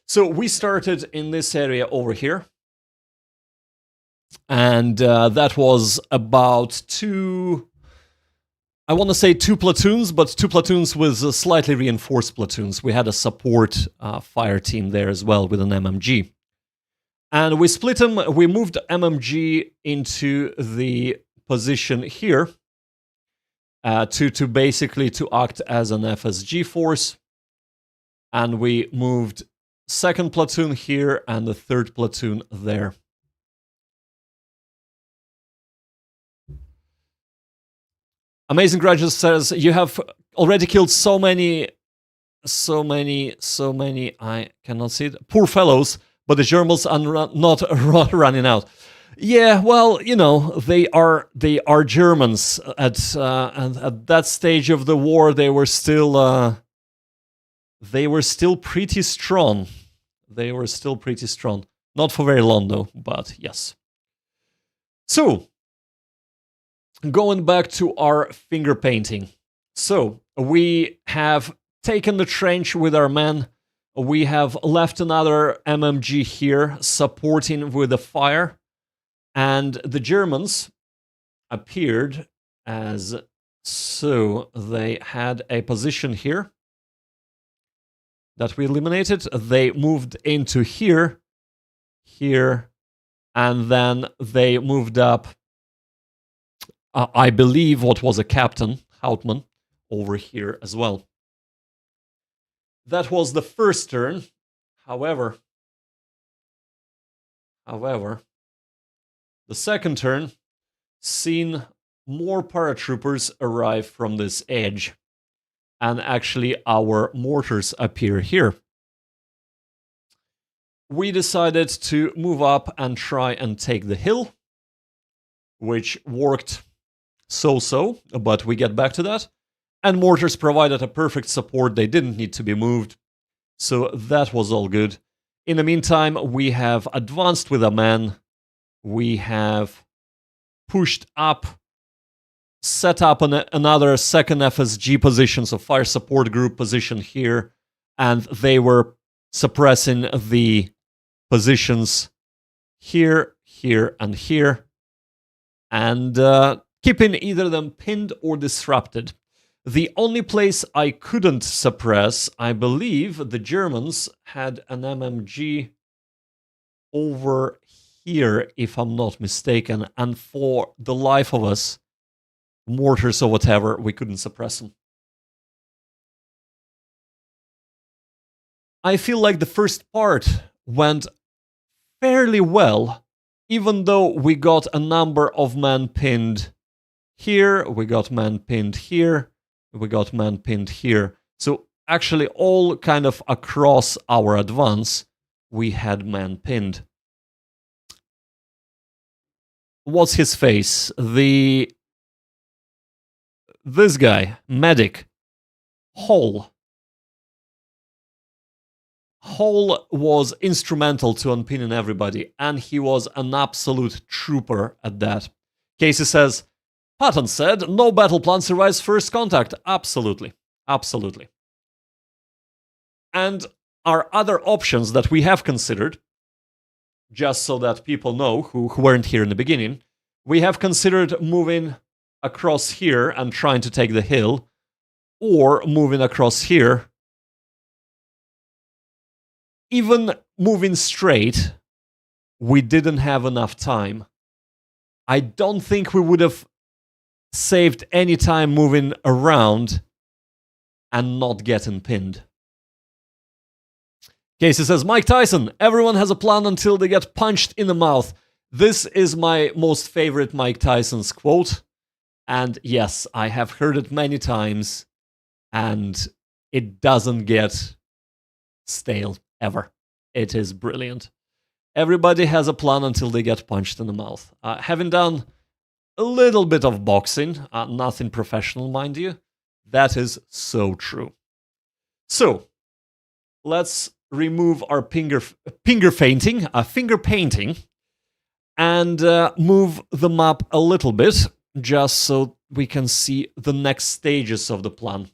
So we started in this area over here. And that was about I want to say 2 platoons, but 2 platoons with slightly reinforced platoons. We had a support fire team there as well with an MMG. And we split them. We moved MMG into the position here to basically to act as an FSG force. And we moved 2nd platoon here and the 3rd platoon there. Amazing Graduate says, you have already killed so many, I cannot see it, poor fellows, but the Germans are not running out. Yeah, well, you know, they are Germans. At that stage of the war, they were still pretty strong. They were still pretty strong. Not for very long, though, but yes. So, going back to our finger painting. So, we have taken the trench with our men. We have left another MMG here, supporting with the fire. And the Germans appeared as so. They had a position here that we eliminated. They moved into here, and then they moved up, I believe what was a captain, Houtman, over here as well. That was the first turn. However, the second turn seen more paratroopers arrive from this edge, and actually our mortars appear here. We decided to move up and try and take the hill, which worked so-so, but we get back to that. And mortars provided a perfect support. They didn't need to be moved, so that was all good. In the meantime, we have advanced with a man. We have pushed up, set up another second FSG position, so fire support group position here, and they were suppressing the positions here, here, and here, and keeping either them pinned or disrupted. The only place I couldn't suppress, I believe the Germans had an MMG over here, if I'm not mistaken, and for the life of us, mortars or whatever, we couldn't suppress them. I feel like the first part went fairly well, even though we got a number of men pinned here, we got men pinned here, we got men pinned here. So actually all kind of across our advance, we had men pinned. What's his face? This guy, medic, Hall. Hall was instrumental to unpinning everybody, and he was an absolute trooper at that. Casey says, Patton said, no battle plan survives first contact. Absolutely. Absolutely. And our other options that we have considered, just so that people know who weren't here in the beginning, we have considered moving across here and trying to take the hill, or moving across here. Even moving straight, we didn't have enough time. I don't think we would have saved any time moving around and not getting pinned. Casey says, Mike Tyson, everyone has a plan until they get punched in the mouth. This is my most favorite Mike Tyson's quote. And yes, I have heard it many times. And it doesn't get stale ever. It is brilliant. Everybody has a plan until they get punched in the mouth. Having done a little bit of boxing, nothing professional, mind you, that is so true. So, let's remove our finger painting, and move the map a little bit, just so we can see the next stages of the plan.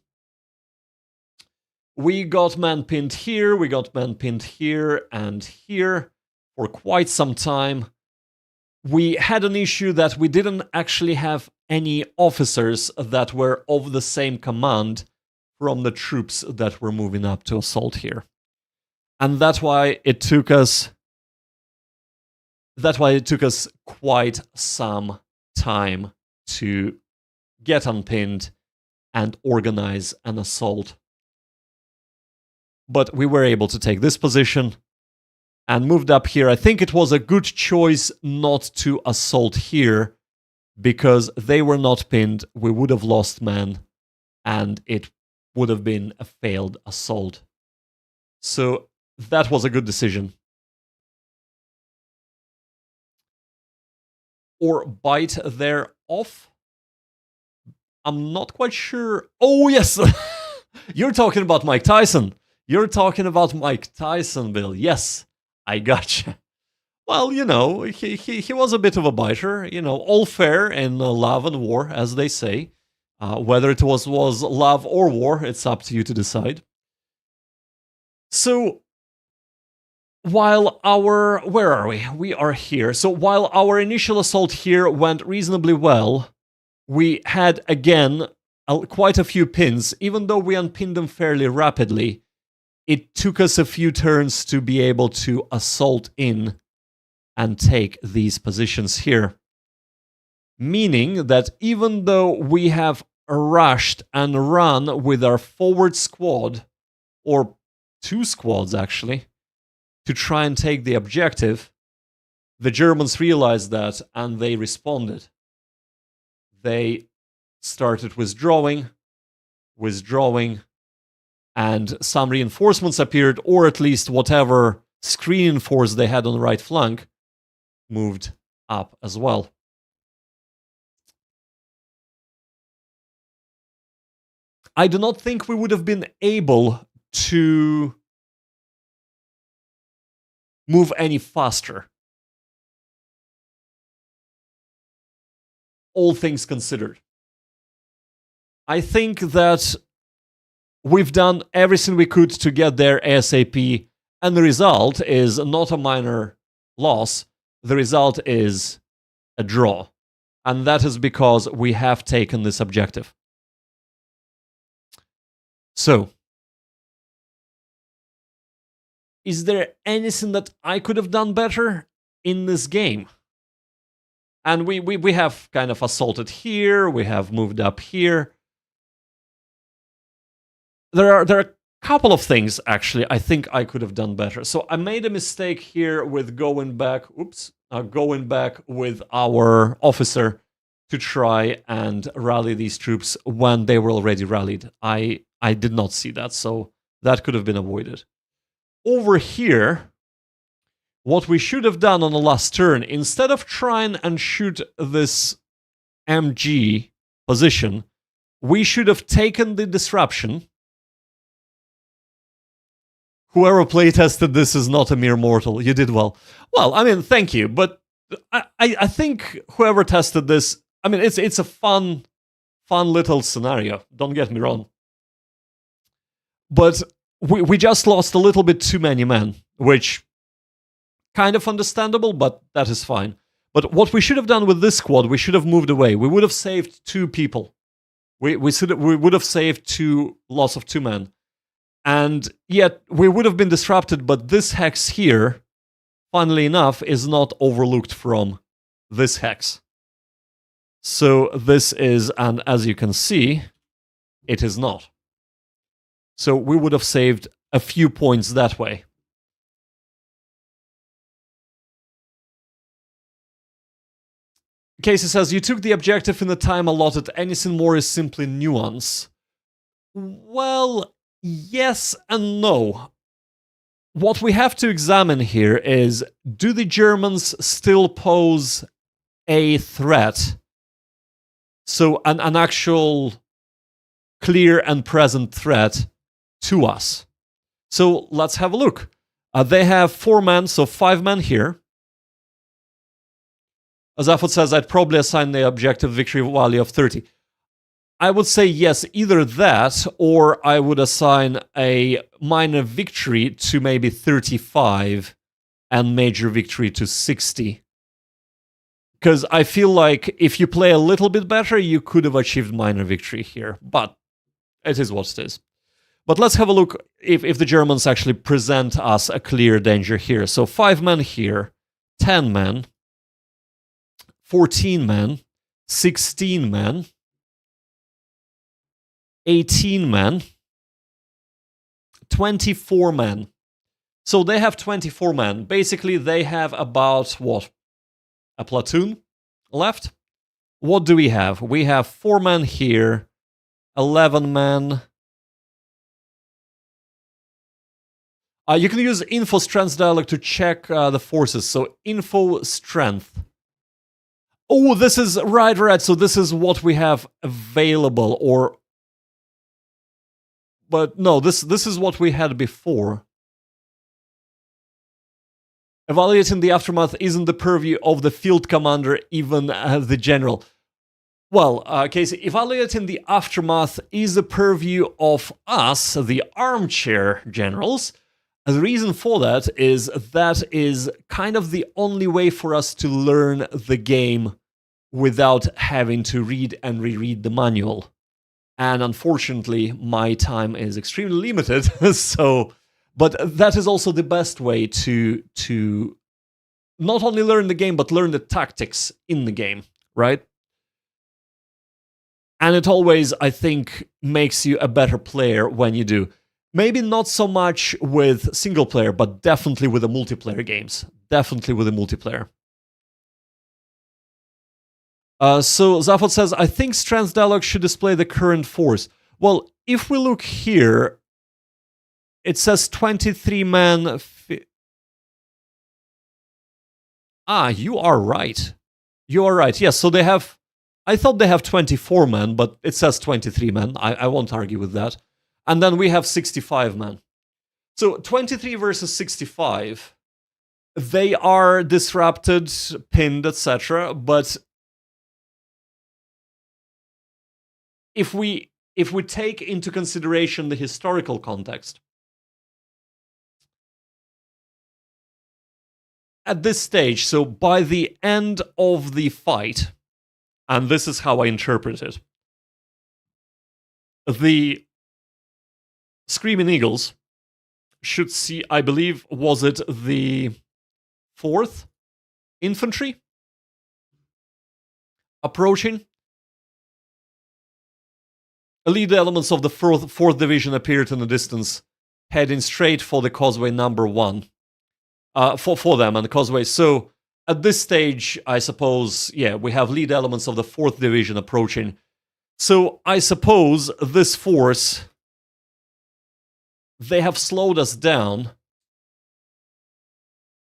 We got man pinned here, we got man pinned here and here for quite some time. We had an issue that we didn't actually have any officers that were of the same command from the troops that were moving up to assault here. And that's why it took us quite some time to get unpinned and organize an assault. But we were able to take this position and moved up here. I think it was a good choice not to assault here, because they were not pinned, we would have lost men, and it would have been a failed assault. So that was a good decision. Or bite their off? I'm not quite sure. Oh, yes! You're talking about Mike Tyson. You're talking about Mike Tyson, Bill. Yes, I gotcha. Well, you know, he was a bit of a biter. You know, all fair in love and war, as they say. Whether it was love or war, it's up to you to decide. So, while where are we? We are here. So while our initial assault here went reasonably well, we had, again, quite a few pins. Even though we unpinned them fairly rapidly, it took us a few turns to be able to assault in and take these positions here. Meaning that even though we have rushed and run with our forward squad, or two squads actually, to try and take the objective, the Germans realized that and they responded. They started withdrawing, and some reinforcements appeared, or at least whatever screening force they had on the right flank moved up as well. I do not think we would have been able to move any faster, all things considered. I think that we've done everything we could to get there ASAP, and the result is not a minor loss. The result is a draw, and that is because we have taken this objective. So, is there anything that I could have done better in this game? And we have kind of assaulted here, we have moved up here. There are a couple of things, actually, I think I could have done better. So I made a mistake here with going back with our officer to try and rally these troops when they were already rallied. I did not see that, so that could have been avoided. Over here, what we should have done on the last turn, instead of trying and shoot this MG position, we should have taken the disruption. Whoever playtested this is not a mere mortal. You did well. Well, I mean, thank you, but I think whoever tested this, I mean, it's a fun little scenario. Don't get me wrong. But we just lost a little bit too many men, which kind of understandable, but that is fine. But what we should have done with this squad, we should have moved away. We would have saved 2 people. We would have saved loss of 2 men. And yet, we would have been disrupted, but this hex here, funnily enough, is not overlooked from this hex. So this is, and as you can see, it is not. So we would have saved a few points that way. Casey says, you took the objective in the time allotted. Anything more is simply nuance. Well, yes and no. What we have to examine here is, do the Germans still pose a threat? So an actual clear and present threat to us. So let's have a look. They have 4 men, so 5 men here. Azafot says, I'd probably assign the objective victory value of 30. I would say yes, either that, or I would assign a minor victory to maybe 35 and major victory to 60. Because I feel like if you play a little bit better, you could have achieved minor victory here. But it is what it is. But let's have a look if the Germans actually present us a clear danger here. So 5 men here, 10 men, 14 men, 16 men, 18 men, 24 men. So they have 24 men. Basically, they have about, what? A platoon left? What do we have? We have 4 men here, 11 men. You can use info strength dialog to check the forces. So info strength. Oh, this is right. So this is what we have available, or... But no, this is what we had before. Evaluating the aftermath isn't the purview of the field commander, even the general. Well, Casey, evaluating the aftermath is the purview of us, the armchair generals. The reason for that is kind of the only way for us to learn the game without having to read and reread the manual. And unfortunately, my time is extremely limited, but that is also the best way to not only learn the game, but learn the tactics in the game, right? And it always, I think, makes you a better player when you do. Maybe not so much with single player, but definitely with the multiplayer games. Definitely with the multiplayer. So Zafot says, I think strength dialog should display the current force. Well, if we look here, it says 23 men. You are right. You are right. Yes, so they have... I thought they have 24 men, but it says 23 men. I won't argue with that. And then we have 65 men. So 23 versus 65. They are disrupted, pinned, etc. But if we take into consideration the historical context, at this stage, so by the end of the fight, and this is how I interpret it, the Screaming Eagles should see, I believe, was it the 4th Infantry approaching? Elite elements of the 4th Division appeared in the distance, heading straight for the causeway number 1. For them and the causeway. So at this stage, I suppose, yeah, we have lead elements of the 4th Division approaching. So I suppose this force, they have slowed us down.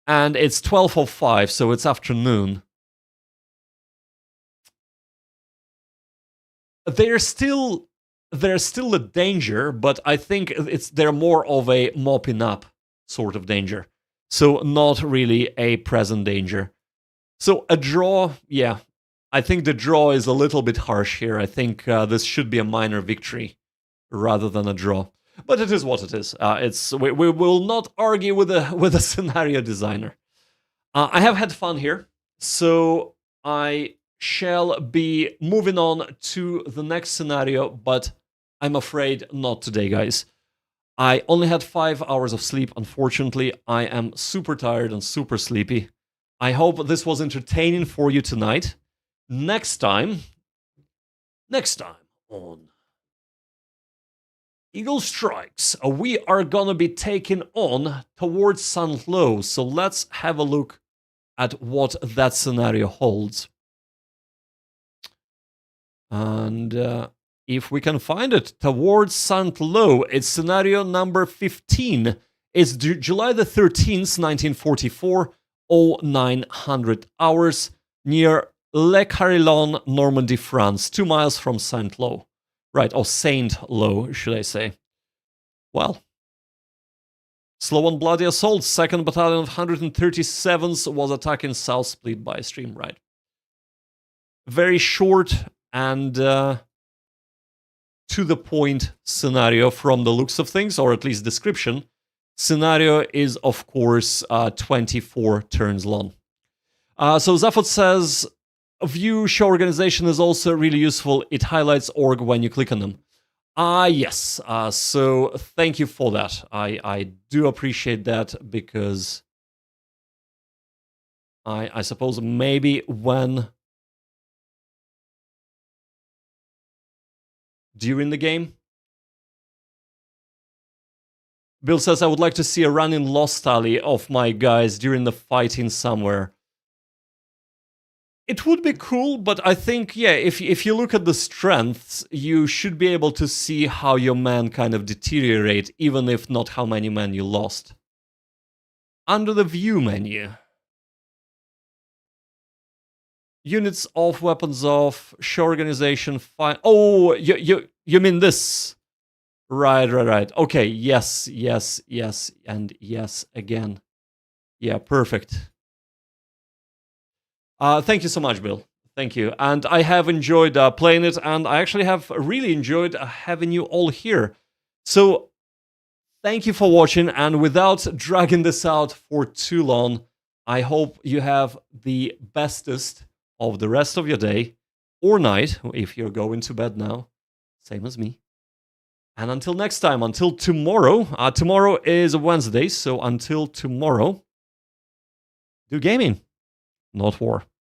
And it's 12:05, so it's afternoon. They're still a danger, but I think they're more of a mopping up sort of danger. So not really a present danger. So a draw, yeah. I think the draw is a little bit harsh here. I think this should be a minor victory rather than a draw. But it is what it is. We will not argue with a scenario designer. I have had fun here, so I shall be moving on to the next scenario, but I'm afraid not today, guys. I only had 5 hours of sleep, unfortunately. I am super tired and super sleepy. I hope this was entertaining for you tonight. Next time on Eagle Strikes, we are gonna be taking on towards Saint-Lô. So let's have a look at what that scenario holds. And if we can find it, towards Saint-Lô, it's scenario number 15. It's July the 13th, 1944, 0900 hours, near Le Carillon, Normandy, France, 2 miles from Saint-Lô. Right, or Saint-Lô, should I say. Well, Slow and Bloody Assault, 2nd Battalion of 137th was attacking South Split by stream, right. Very short and to the point scenario from the looks of things, or at least description. Scenario is, of course, 24 turns long. So Zaphod says, view show organization is also really useful. It highlights org when you click on them. Yes. So thank you for that. I do appreciate that, because I suppose maybe when during the game. Bill says, I would like to see a running loss tally of my guys during the fighting somewhere. It would be cool, but I think, yeah, if you look at the strengths, you should be able to see how your men kind of deteriorate, even if not how many men you lost. Under the view menu. Units off, weapons off, show organization, fine. Oh, you mean this? Right. Okay, yes, and yes again. Yeah, perfect. Thank you so much, Bill. Thank you. And I have enjoyed playing it, and I actually have really enjoyed having you all here. So, thank you for watching, and without dragging this out for too long, I hope you have the bestest of the rest of your day, or night, if you're going to bed now, same as me. And until next time, until tomorrow, tomorrow is Wednesday, so until tomorrow, do gaming, not war.